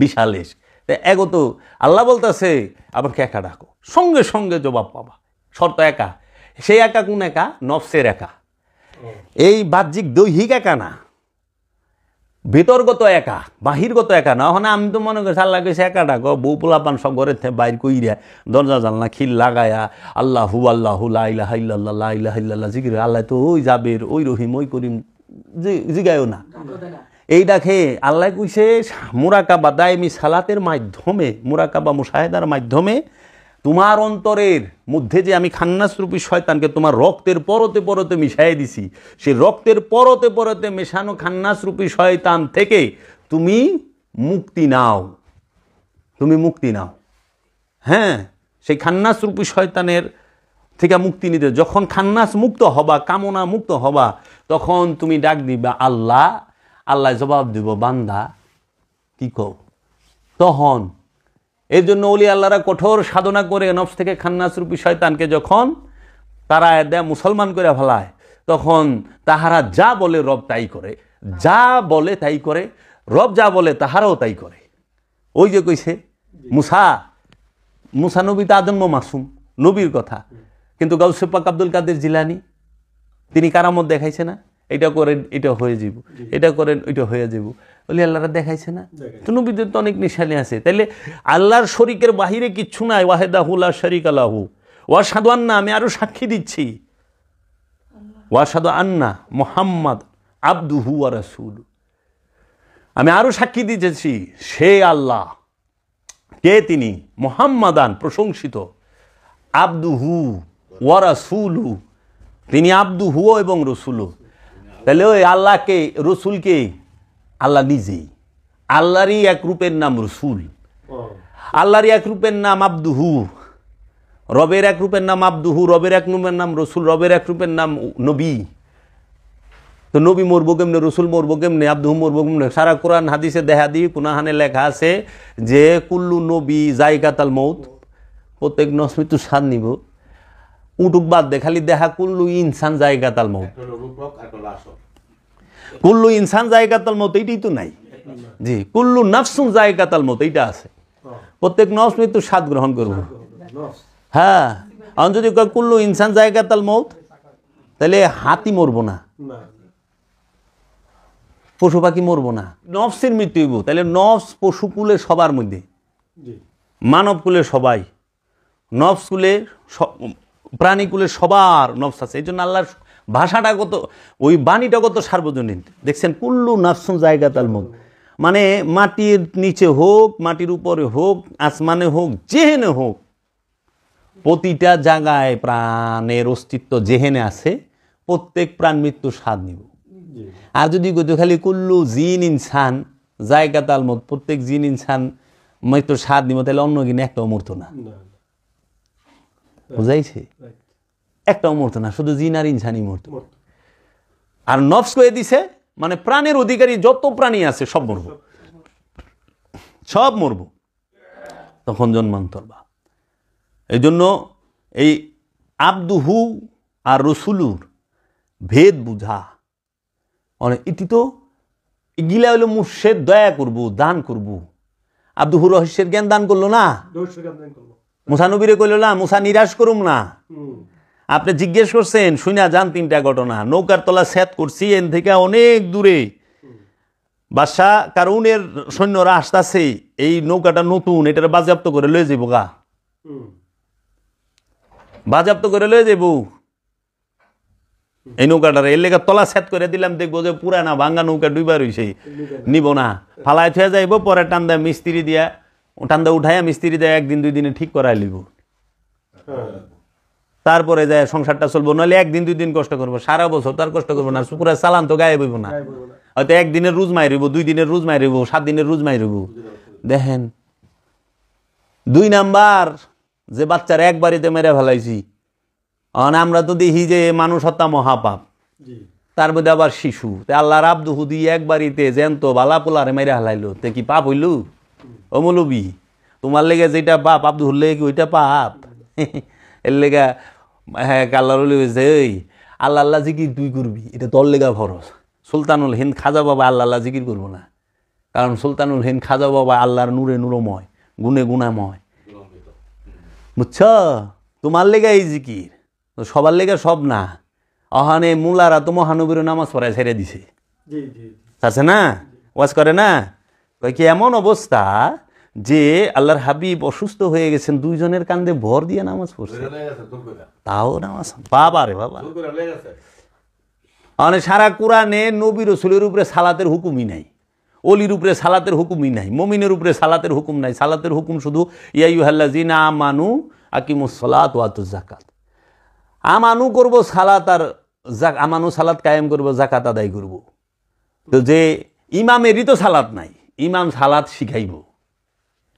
বিশাল এশ। এগো তো আল্লাহ বলতেছে আমাকে একা ডাকো, সঙ্গে সঙ্গে জবাব পাবা। শর্ত একা। সেই একা কোন একা? নফসের একা। এই বাহ্যিক দৈহিক একা না, ভেতরগত একা, বাহিরগত একা না। ওখানে আমি তো মনে করছি আল্লাহ কেছে একা ডাকো, বউ পোলাপান সব ঘরের থেকে বাইর কইরা দরজা জানলা খিল লাগায়া আল্লাহু আল্লাহু লা ইলাহা ইল্লাল্লাহ লা ইলাহা ইল্লাল্লাহ জিকির। আল্লাহ তো ওই জাবের, ওই রহিম, ওই করিম জিগায়ও না। এই ডাকে আল্লাহ কইছে মুরাকাবা দায়মি সালাতের মাধ্যমে, মুরাকাবা মুশাহেদার মাধ্যমে তোমার অন্তরের মধ্যে যে আমি খান্নাস রূপী শয়তানকে তোমার রক্তের পরতে পরতে মিশাই দিছি, সেই রক্তের পরতে পরতে মেশানো খান্নাস রূপী শয়তান থেকে তুমি মুক্তি নাও, তুমি মুক্তি নাও। হ্যাঁ, সেই খান্নাস রূপী শয়তানের থেকে মুক্তি নিতে যখন খান্নাস মুক্ত হবা, কামনা মুক্ত হবা, তখন তুমি ডাক দিবা আল্লাহ। আল্লাহ জবাব দিব বান্দা কি কও। তখন এর জন্য ওলি আল্লাহরা কঠোর সাধনা করে নফস থেকে খান্নাস রূপী শয়তানকে যখন তারা দেয় মুসলমান করে ফেলায়, তখন তাহারা যা বলে রব তাই করে, যা বলে তাই করে, রব যা বলে তাহারাও তাই করে। ওই যে কইছে মুসা নবী তো আদম্য মাসুম, নবীর কথা। কিন্তু গাউসে পাক আব্দুল কাদের জিলানী তিনি কারামত দেখাইছে না, এটা করেন এটা হয়ে যাব, এটা করেন ওইটা হয়ে যাব। বলি আল্লাহরা দেখাইছে না? তো নবীদের তো অনেক নিশানি আছে। তাইলে আল্লাহর শরীকের বাহিরে কিচ্ছু নাই। ওয়াহিদাহু লা শারীকা লাহু ওয়া আশহাদু আন্না, আমি আরো সাক্ষী দিচ্ছি, ওয়া আশহাদু আন্না মুহাম্মাদ আবদুহু ওয়া রাসূলুহু, আমি আরো সাক্ষী দিতেছি সে আল্লাহ কে, তিনি মুহাম্মাদান প্রশংসিত, আবদুহু ওয়া রাসূলুহু, তিনি আবদুহু এবং রসুলু। তাহলে ওই আল্লাহকে, রসুলকে আল্লাহ নিজেই, আল্লাহরই এক রূপের নাম রসুল, আল্লাহরই এক রূপের নাম আবদুহু, রবের এক রূপের নাম আবদুহু, রবের এক রূপের নাম রসুল, রবের এক রূপের নাম নবী। তো নবী মরবো কেমনে, রসুল মরবো কেমনে, আবদুহু মরবো কেমনে? সারা কোরআন হাদিসে দেখা দিই কুনাহানে লেখা আছে যে কুল্লু নবী জায়গাতাল মৌত, প্রত্যেক নসমৃত্যু স্বাদ নিব। উটুক বাদ দে, খালি দেখা কুল্লু ইনসান জায়গাতাল মৌত, কুল্লু ইনসান জায়গাতাল মৌত এইটাই তো নাই। জি, কুল্লু নাফসুন জায়গাতাল মৌত এইটা আছে, প্রত্যেক নফস মৃত্যু স্বাদ গ্রহণ করবো। হ্যাঁ, এখন যদি কুল্লু ইনসান জায়গাতাল মৌত, তাহলে হাতি মরবো না, পশু পাখি মরবো না, নফসের মৃত্যু হইব। তাহলে নফস পশু কুলে সবার মধ্যে, মানব কুলে সবাই, নফস কুলে প্রাণী কুলে সবার নফস আছে। এই জন্য আল্লাহর ভাষাটা কত, ওই বাণীটা কত সার্বজনীন। দেখছেন কুল্লু নাফসুন জায়গাতাল মৌত, মানে মাটির নিচে হোক, মাটির উপরে হোক, আসমানে হোক, যেহেনে হোক, প্রতিটা জায়গায় প্রাণের অস্তিত্ব যেহেনে আছে, প্রত্যেক প্রাণ মৃত্যু স্বাদ নিব। আর যদি খালি কুল্লু জিন ইনসান জায়গাতাল মৌত, প্রত্যেক জিন ইনসান মৃত্যুর স্বাদ নিব, তাহলে অন্য কিনে একটাও মরতো না। বুঝাইছে? একটাও মরতো না, শুধু জিন আর ইনসানই মরতো। আর নফস কয়ে দিছে মানে প্রাণের অধিকারী যত প্রাণী আছে সব মরব, সব মরব, তখন জন্মান্তর বা। এই জন্য এই আবদুহু আর রসুলুর ভেদ বুঝা অনেক, এটি তো গিলা হইলো মুর্শেদ দয়া করবো, দান করবো। আবদুহু রহস্যের জ্ঞান দান করলো না, মুসা নবীরে কইল না মুসা নিরাশ করুম না, আপনি জিজ্ঞেস করছেন, শুনা যান 3টা ঘটনা। নৌকার তলা সেট করছি, এন থেকে অনেক দূরে বাদশা কারুনের সৈন্যরা আসতেছে, এই নৌকাটা নতুন, এটার বাজেয়াপ্ত করে লয়ে যাবো গা, বাজেয়াপ্ত করে লয়ে যাবো এই নৌকাটার। এর লেগে তলা সেট করে দিলাম, দেখবো যে পুরানা ভাঙ্গা নৌকা ডুবা রইছে, নিব না, ফালায় থুয়ে যাইব, পরে টান্দা মিস্ত্রি দিয়া টান্দা উঠাইয়া মিস্ত্রি দেয় 1 দিন 2 দিনে ঠিক করাই লিব, তারপরে যায় সংসারটা চলবো। নাহলে 1 দিন 2 দিন কষ্ট করবো, সারা বছর তার কষ্ট করবো না, পুরা চালান তো গায়ে বইব না। হয়তো 1 দিনের রোজ মাই রইব, 2 দিনের রোজ মাই রইব, 7 দিনের রোজ মাই রইব। দেখেন 2 নাম্বার যে বাচ্চারা এক বাড়িতে মেরে ফেলাইছি, আমরা তো দেখি যে মানুষ হত্যা মহাপাপ, তার মধ্যে আবার শিশু। আল্লাহর আব্দু হুদি এক বাড়িতে জ্যান্ত বালা পোলারে মেরে ফেলাইলো, তে কি পাপ হইল? ও মৌলবি, তোমার লেগে যেটা পাপ আব্দুল লেগে কি ওইটা পাপ? এর লেগা হ্যাঁ আল্লাহর হয়েছে, এই আল্লাহ আল্লাহ জিকির তুই করবি, এটা তোর লেগা ফরজ। সুলতানুল হিন্দ খাজা বাবা আল্লাহ আল্লাহ জিকির করবো না, কারণ সুলতানুল হিন্দ খাজা বাবা আল্লাহর নূরে নূরময়, গুণে গুণাময়, বুঝছ? তোমার লেগা এই জিকির, সবার লেগে সব না। অহানে মুলারা তো মহানবীর নামাজ পড়ায় ছেড়ে দিছে, আছে না, ওয়াজ করে না। কি এমন অবস্থা যে আল্লাহর হাবিব অসুস্থ হয়ে গেছেন, 2 জনের কান্দে ভর দিয়ে নামাজ পড়ছে, তাও নামাজ। বাবা রে বাবা, মানে সারা কোরআনে নবী রাসূলের উপরে সালাতের হুকুমই নাই, অলির উপরে সালাতের হুকুমই নাই, মুমিনের উপরে সালাতের হুকুম নাই। সালাতের হুকুম শুধু ইয়া আইয়ুহাল্লাযিনা আমানু আকিমুস সালাত ওয়া আতুজ যাকাত। আমানু করব সালাত, আর আমানু সালাত কায়েম করব, যাকাত আদায় করব। তো যে ইমামেরই তো সালাত নাই, ইমাম সালাত শিখাইব,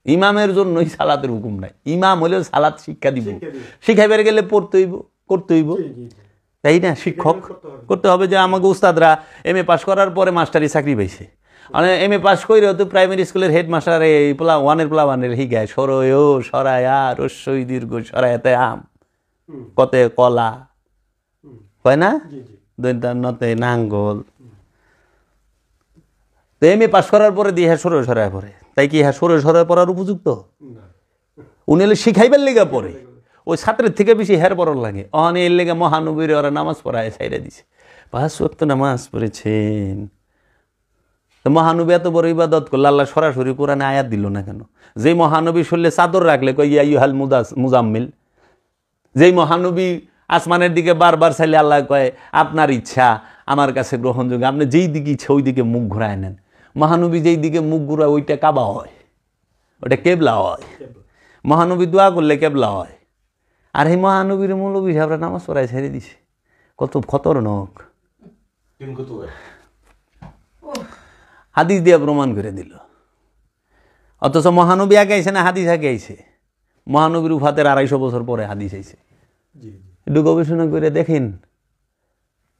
ইমামের জন্যই সালাতের হুকুম নাই। ইমাম হলেও সালাত শিক্ষা দিব, শিখাইবার গেলে পড়তে হইব, করতে হইব, তাই না? শিক্ষক করতে হবে। যে আমাকে উস্তাদরা MA পাস করার পরে মাস্টারি চাকরি পাইছে, মানে MA পাস করে তো প্রাইমারি স্কুলের হেডমাস্টার এই ওয়ানের প্লাওয়ানের হিগায় সরয় ও সরায়া রস্যই দীর্ঘ সরায়াতে আম কতে কলা, হয় না, নতে নাঙ্গল। তো MA পাস করার পরে দিয়ে হ্যাঁ সরয় সরায় পড়ে, তাই কি হ্যাঁ সরয় সরায় পড়ার উপযুক্ত? উনি হলে শিখাইবার লেগা পড়ে, ওই ছাত্রের থেকে বেশি হের পড়ার লাগে। অনে এর লেগে মহানবীর ওরা নামাজ পড়ায় ছাইড়া দিছে, 5 ওয়াক্ত নামাজ পড়েছেন। তো মহানবী এত বড় ইবাদত করলে আল্লাহ সরাসরি কোরআনে আয়াত দিল না কেন? যেই মহানবী শরীরে চাদর রাখলে কই ইয়া আইয়ুহাল মুজাম্মিল, যেই মহানবী আসমানের দিকে বারবার চাইলে আল্লাহ কয় আপনার ইচ্ছা আমার কাছে গ্রহণযোগ্য, আপনি যেই দিকে ইচ্ছা ওই দিকে মুখ ঘুরায় নেন। মহানবী যেই দিকে মুখ ঘুরায় ওইটা কাবা হয়, ওটা কেবলা হয়। মহানবী দোয়া করলে কেবলা হয়। আর এই মহানবীর মৌলবী সাহেবরা নামাজ পড়ায় ছেড়ে দিছে, কত খতরনাক। হাদিস দিয়ে প্রমাণ করে দিল। অথচ মহানবী আগে আইছে না হাদিস আগে আইছে? মহানবীর উফাতের 250 বছর পরে হাদিস আইছে। একটু গবেষণা করে দেখেন।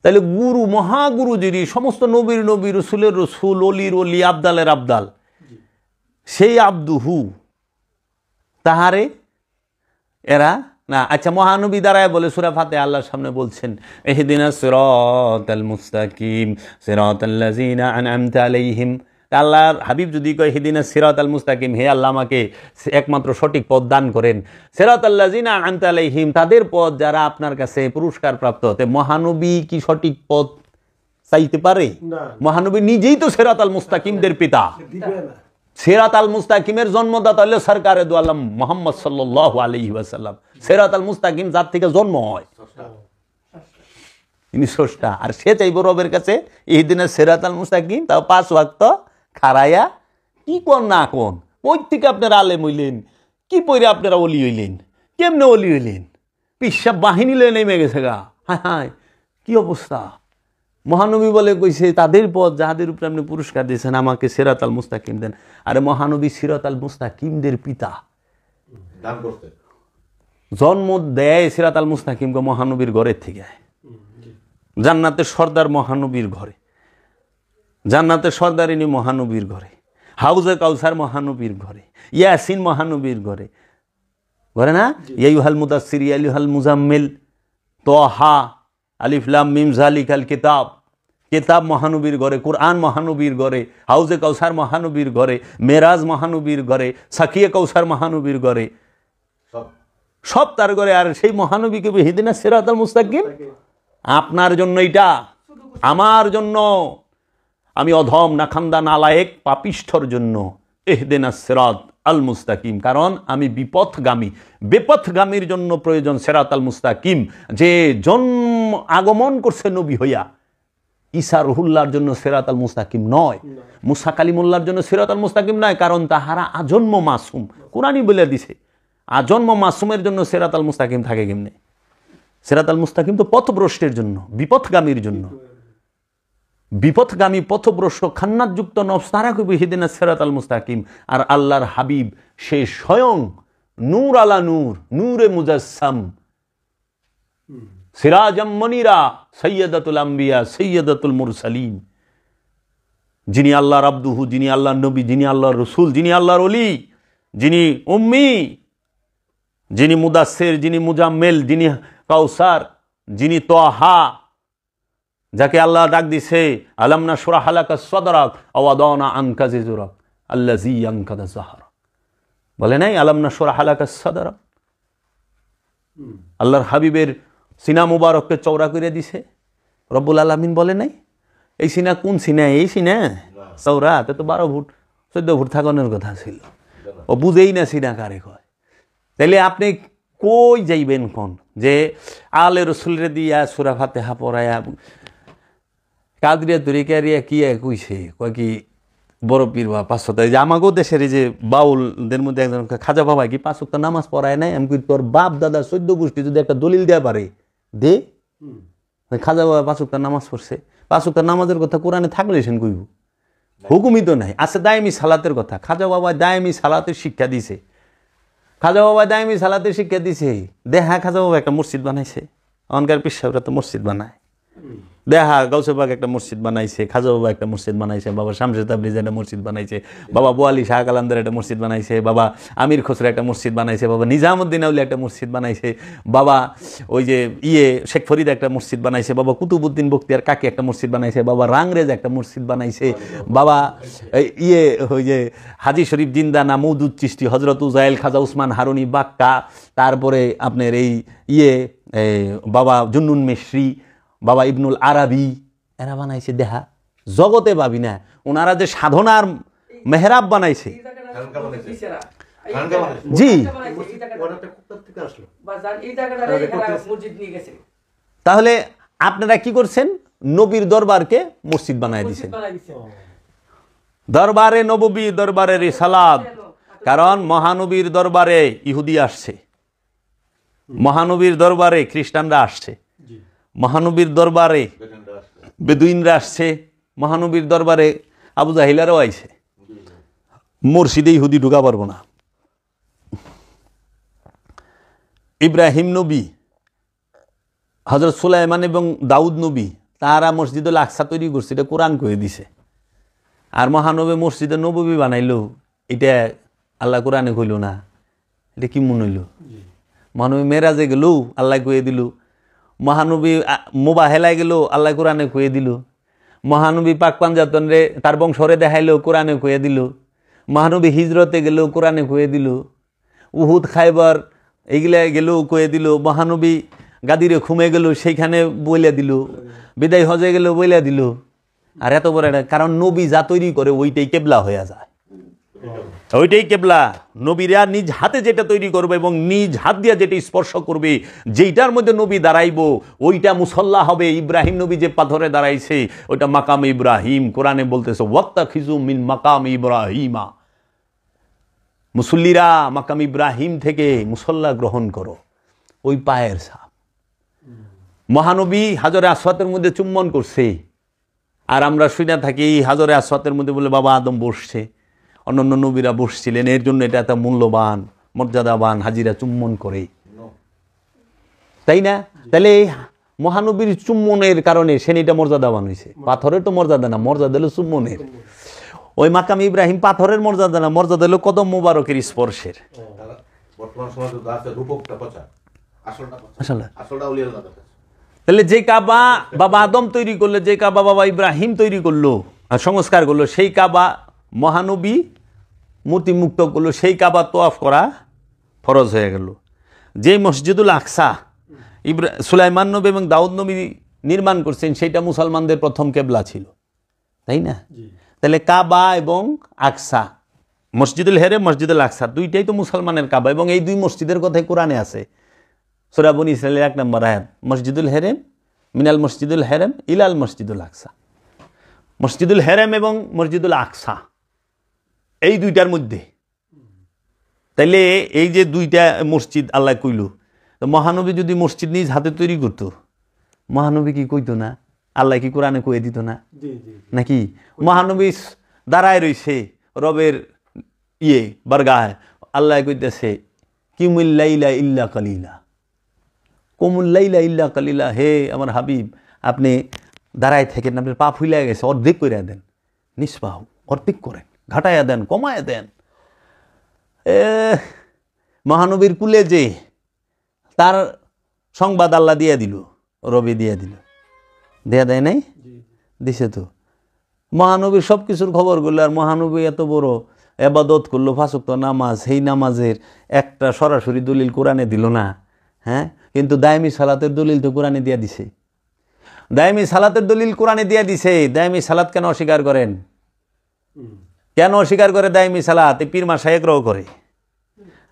তাহলে গুরু মহাগুরু যিনি, সমস্ত নবীর নবী, রসুলের রসুল, অলির অলি, আবদালের আবদাল, সেই আব্দুহু তাহারে এরা না। আচ্ছা, মহানবী দ্বারায় বলে সূরা ফাতিহা আল্লাহর সামনে বলছেন ইহদিনাস সিরাতাল মুস্তাকিম সিরাতাল্লাযিনা আনআমতা আলাইহিম। আল্লাহর হাবিব যদি কয় ইহদিনাস সিরাতাল মুস্তাকিম, হে আল্লাহ আমাকে একমাত্র সঠিক পথ দান করেন, সিরাতাল্লাযিনা আনআমতা আলাইহিম তাদের পথ যারা আপনার কাছে পুরস্কার প্রাপ্ত। তে মহানবী কি সঠিক পথ চাইতে পারে? মহানবী নিজেই তো সিরাতাল মুস্তাকিমদের পিতা। সিরাত আল মুস্তাকিমের জন্মদাতা হলো সরকারে দু আলম মুহাম্মদ সাল্লাল্লাহু আলাইহি ওয়াসাল্লাম। সিরাত আল মুস্তাকিম যার থেকে জন্ম হয় তিনি স্রষ্টা, আর সে চাইব রবের কাছে ইহদিনাস সিরাত আল মুস্তাকিম, তাও 5 ওয়াক্ত খাড়াইয়া। কি কোন না কোন, কই থেকে আপনারা আলেম হইলেন, কি পইরে আপনারা ওলি হইলেন, কেমনে ওলি হইলেন? পিসাব বাহিনী লয়ে নেমে গেছে গা। হায় হায় কি অবস্থা। মহানবী বলে কইছে তাদের পথ যাদের উপরে আপনি পুরস্কার দিয়েছেন, আমাকে সিরাত আল মুস্তাকিম দেন। আরে মহানবী সিরাত আল মুস্তাকিমদের পিতা, জন্ম দেয় সিরাত আল মুস্তাকিমকে মহানবীর ঘরের থেকে। জান্নাতের সর্দার মহানবীর ঘরে, জান্নাতের সর্দারিনী মহানবীর ঘরে, হাউজে কাউসার মহানবীর ঘরে, ইয়াসিন মহানবীর ঘরে, ঘরে না? ইয়া আইয়ুহাল মুদাসসির ইয়া আইয়ুহাল মুজাম্মিল, তাহা, আলিফ লাম মিম যালিকাল কিতাব, কিতাব মহানবীর ঘরে, কুরআন মহানবীর ঘরে, হাউজে কাউসার মহানবীর ঘরে, মেরাজ মহানবীর ঘরে, সাকিয়ে কাউসার মহানবীর ঘরে, সব তার করে। আর সেই মহানবীকে ইহদিনাস সিরাতাল মুস্তাকিম আপনার জন্য, এটা আমার জন্য, আমি অধম নাখান্দা নালায়েক পাপিষ্ঠর জন্য ইহদিনাস সিরাত আল মুস্তাকিম। কারণ আমি বিপথগামী, বেপথগামীর জন্য প্রয়োজন সিরাতাল মুস্তাকিম, যে জন্ম আগমন করছে নবী হইয়া। ঈসা রুহুল্লাহর জন্য সিরাতাল মুস্তাকিম নয়, মুসা কালিমুল্লাহর জন্য সিরাতাল মুস্তাকিম নয়, কারণ তাহারা আজন্ম মাসুম। কোরআনই বলে দিছে আজন্ম মাসুমের জন্য সিরাতাল মুস্তাকিম থাকে কেমনে? সিরাতাল মুস্তাকিম তো পথভ্রষ্টের জন্য, বিপথগামীর জন্য। বিপথগামী পথভ্রষ্ট খান্নাতযুক্ত নফস তারা কবি ইহদিনাস সিরাতাল মুস্তাকিম। আর আল্লাহর হাবিব সে স্বয়ং নূর আলা নূর, নূরে মুজাসসাম, সিরাজাম মনিরা, সৈয়দাতুল আম্বিয়া, সৈয়দাতুল মুরসালিন, যিনি আল্লাহর আব্দুহু, যিনি আল্লাহর নবী, যিনি আল্লাহর রসুল, যিনি আল্লাহর ওলি, যিনি উম্মি, যিনি মুদাসসির, যিনি মুজাম্মেল, যিনি কাউসার, যিনি তোহা, যাকে আল্লাহ ডাক দিছে আলাম নাশরাহ লাকা সাদরাক ওয়া ওয়াদানা আনকা যিজরাক আল্লাযী আনকাযা যাহরাক। বলে নাই আলাম নাশরাহ লাকা সাদরাক? আল্লাহর হাবিবের সিনা মুবারককে চওড়া করে দিছে রব্বুল আলামিন। বলে নাই এই সিনা কোন সিনা? এই সিনা চওড়া, তো 12 ফুট 14 ফুট থাকানোর কথা ছিল। ও বুঝেই না সিনা কারে কয়। তাইলে আপনি কই যাইবেন কোন? যে আলে রসুলরে দিয়া সূরা ফাতিহা পড়ায়া কাদরিয়া তরিকারিয়া কি কইছে, কয় কি বড় পীর বা 5 ওয়াক্ত। এই যে আমাগো দেশের এই যে বাউলদের মধ্যে একজন খাজা বাবা কি 5 ওয়াক্ত নামাজ পড়ায় নাই? আমি কই তোর বাপ দাদা 14 গোষ্ঠী যদি একটা দলিল দেয়া পারে দে। খাজা বাবা 5 ওয়াক্ত নামাজ পড়ছে। 5 ওয়াক্ত নামাজের কথা কোরআনে থাকলে সেন কইব, হুকুমই তো নাই। আছে দায়মি সালাতের কথা, খাজা বাবা দায়মি সালাতের শিক্ষা দিছে। খাজা বাবা দায়মি সালাতের শিক্ষা দিছে। দেখা খাজা বাবা একটা মসজিদ বানাইছে, অনকার পীর সাহেবরা তো মসজিদ বানায়। দেখা গাউসে বাগ একটা মসজিদ বানাইছে, খাজা বাবা একটা মসজিদ বানাইছে, বাবা শামসে তাবরিজ একটা মসজিদ বানাইছে, বাবা বোয়ালি শাহ কালান্দার একটা মসজিদ বানাইছে, বাবা আমির খসরু একটা মসজিদ বানাইছে, বাবা নিজামুদ্দিন আউলি একটা মসজিদ বানাইছে, বাবা ওই যে শেখ ফরিদ একটা মসজিদ বানাইছে, বাবা কুতুবুদ্দিন বখতিয়ার কাকি একটা মসজিদ বানাইছে, বাবা রাংরেজ একটা মসজিদ বানাইছে, বাবা ওই যে হাজি শরীফ জিন্দানা, মৌদুদ চিশতি, হজরত উজাইল, খাজা উসমান হারুনি বাক্কা, তারপরে আপনার এই বাবা জুন্নুন মিশরি, বাবা ইবনুল আরাবি, এরা বানাইছে। দেখা জগতে ভাবি না ওনারা যে সাধনার মেহরাব বানাইছে। জি, তাহলে আপনারা কি করছেন? নবীর দরবারকে মসজিদ বানাই দিয়েছেন। দরবারে নববী, দরবারে রিসালাত। কারণ মহানবীর দরবারে ইহুদি আসছে, মহানবীর দরবারে খ্রিস্টানরা আসছে, মহানবীর দরবারে বেদুইনরা আসছে, মহানবীর দরবারে আবু জাহিলারও আইছে। মসজিদে ইহুদি ঢুকা পারবো না। ইব্রাহিম নবী, হযরত সুলাইমান এবং দাউদ নবী তারা মসজিদুল আকসা তৈরি করছে, এটা কোরআন কয়ে দিছে। আর মহানবী মসজিদে নববী বানাইলো, এটা আল্লাহ কোরআনে কইল না। এটা কি মনে হইল? মহানবী মেরাজে গেল, আল্লাহ কয়ে দিল। মহানবী মোবাহেলায় গেল, আল্লাহ কোরআনে কয়ে দিল। মহানবী পাক পাঞ্জাতন রে তার বংশরে দেখাইলো, কোরআনে কয়ে দিল। মহানবী হিজরতে গেল, কোরআনে কয়ে দিল। উহুদ খাইবার এইগুলা গেল, কয়ে দিল। মহানবী গাদিরে খুমে গেল, সেইখানে বইলা দিল। বিদায় হজে গেল, বইলা দিল। আর এত বড় একটা, কারণ নবী যা তৈরি করে ওইটাই কেবলা হয়ে যায়, ওইটাই কেবলা। নবীরা নিজ হাতে যেটা তৈরি করবে এবং নিজ হাত দিয়া যেটা স্পর্শ করবে, যেইটার মধ্যে নবী দাঁড়াইব ওইটা মুসল্লা হবে। ইব্রাহিম নবী যে পাথরে দাঁড়াইছে ওইটা মাকাম ইব্রাহিম। কোরআনে বলতেছে ওয়াত্তাখিযু মিন মাকাম ইব্রাহিমা, মুসল্লিরা মাকাম ইব্রাহিম থেকে মুসল্লা গ্রহণ করো, ওই পায়ের ছাপ। মহানবী হাজরে আসওয়াতের মধ্যে চুম্বন করছে, আর আমরা শুনে থাকি হাজরে আসওয়াতের মধ্যে বলে বাবা আদম বসছে, অন্যান্য নবীরা বসছিলেন। এর জন্য এটা এত মূল্যবান, মর্যাদাবান, হাজিরা চুম্বন করে, তাই না? তাহলে মহানবীর চুম্বনের কারণে সেনিটা মর্যাদাবান হয়েছে। পাথরের তো মর্যাদা না, মর্যাদা হলো চুম্বনের। ওই মাকাম ইব্রাহিম পাথরের মর্যাদা না, মর্যাদা হলো কদম মুবারকের স্পর্শের। তাহলে যে কাবা বাবা আদম তৈরি করলো, যে কাবা বাবা ইব্রাহিম তৈরি করলো আর সংস্কার করলো, সেই কাবা মহানবী মূর্তি মুক্ত করলো, সেই কাবা তোয়াফ করা ফরজ হয়ে গেল। যে মসজিদুল আকসা সুলাইমান নবী এবং দাউদ নবী নির্মাণ করছেন, সেটা মুসলমানদের প্রথম কেবলা ছিল, তাই না? তাহলে কাবা এবং আকসা, মসজিদুল হেরেম, মসজিদুল আকসা, দুইটাই তো মুসলমানের কাবা, এবং এই দুই মসজিদের কথাই কোরআনে আছে। সূরা বনী ইসরাঈলের 1 নম্বর আয়াত, মসজিদুল হেরেম মিনাল মসজিদুল হেরেম ইলাল মসজিদুল আকসা। মসজিদুল হেরেম এবং মসজিদুল আকসা এই দুইটার মধ্যে। তাইলে এই যে দুইটা মসজিদ আল্লাহ কইল, তো মহানবী যদি মসজিদ নিজ হাতে তৈরি করতো, মহানবী কি কইতো না? আল্লাহ কি কোরআনে কয়ে দিত না? নাকি মহানবী দাঁড়ায় রইছে রবের বারগাহে, আল্লাহ কইতেছে কিমুল্লাইলা ইল্লা কালিলা, কুমুল্লাইলা ইল্লা কালিলা, হে আমার হাবিব আপনি দাঁড়ায় থাকেন, আপনার পা ফুলে গেছে, অর্ধেক করে দেন, নিষ্পাহ অর্ধেক করেন, ঘাটাইয়া দেন, কমায়া দেন। মহানবীর কুলে যে তার সংবাদ আল্লাহ দিয়া দিল, রবি দিয়া দিল, দেয়া দেয় নাই? দিছে তো। মহানবীর সব কিছুর খবর করলো, আর মহানবী এত বড় এবাদত করলো, 5 ওয়াক্ত নামাজ, সেই নামাজের একটা সরাসরি দলিল কোরআনে দিল না। হ্যাঁ, কিন্তু দায়মি সালাতের দলিল তো কোরআনে দিয়া দিছে। দায়মি সালাতের দলিল কোরআনে দিয়া দিছে। দায়মি সালাত কেন অস্বীকার করেন? কেন অস্বীকার করে দায়মি সালাত? এই পীর মাশায়েখরাও করে।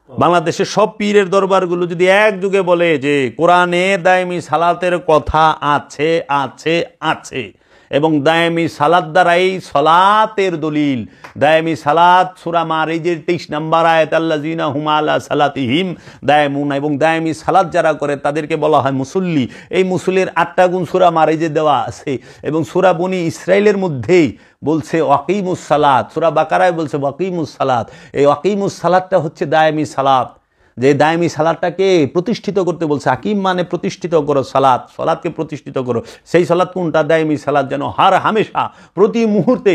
বাংলাদেশের সব পীরের দরবারগুলো যদি এক যুগে বলে যে কোরআনে দায়মি সালাতের কথা আছে আছে আছে, এবং দায়মি সালাত দ্বারাই সালাতের দলিল, দায়মি সালাত সূরা মারিজের 23 নম্বর আয়াত, আল্লাযিনা হুম আলা সালাতিহিম দায়মুন, এবং দায়মি সালাত যারা করে তাদেরকে বলা হয় মুসল্লি। এই মুসল্লির 8টা গুণ সূরা মারিজে দেওয়া আছে, এবং সূরা বনী ইসরাঈলের মধ্যেই বলছে ওয়াকিমুস সালাত, সূরা বাকারায় বলছে ওয়াকিমুস সালাত। এই ওয়াকিমুস সালাতটা হচ্ছে দায়মি সালাত, যে দায়মি সালাতটাকে প্রতিষ্ঠিত করতে বলছে। আকিম মানে প্রতিষ্ঠিত করো, সালাত, সালাতকে প্রতিষ্ঠিত করো। সেই সালাত কোনটা? দায়মি সালাত, যেন হার হামেশা প্রতি মুহূর্তে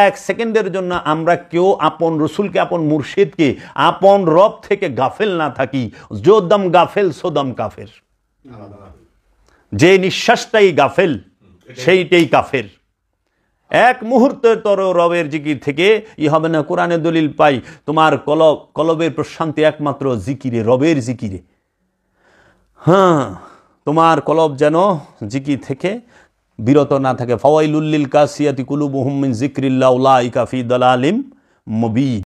1 সেকেন্ডের জন্য আমরা কেউ আপন রসুলকে, আপন মুর্শিদকে, আপন রব থেকে গাফেল না থাকি। যোদম গাফেল সোদম কাফের, যে নিঃশ্বাসটাই গাফেল সেইটাই কাফের। 1 মুহূর্তের তর রবের জিকির থেকে হবে না। কোরআনে দলিল পাই তোমার কলবের প্রশান্তি একমাত্র জিকিরে, রবের জিকিরে। হ্যাঁ, তোমার কলব যেন জিকির থেকে বিরত না থাকে। ফাওয়াইলুল লিল কাসিয়াতি কুলুবুহুম মিন যিকরিল্লাহ উলাইকা ফি দালালিম মুবিন।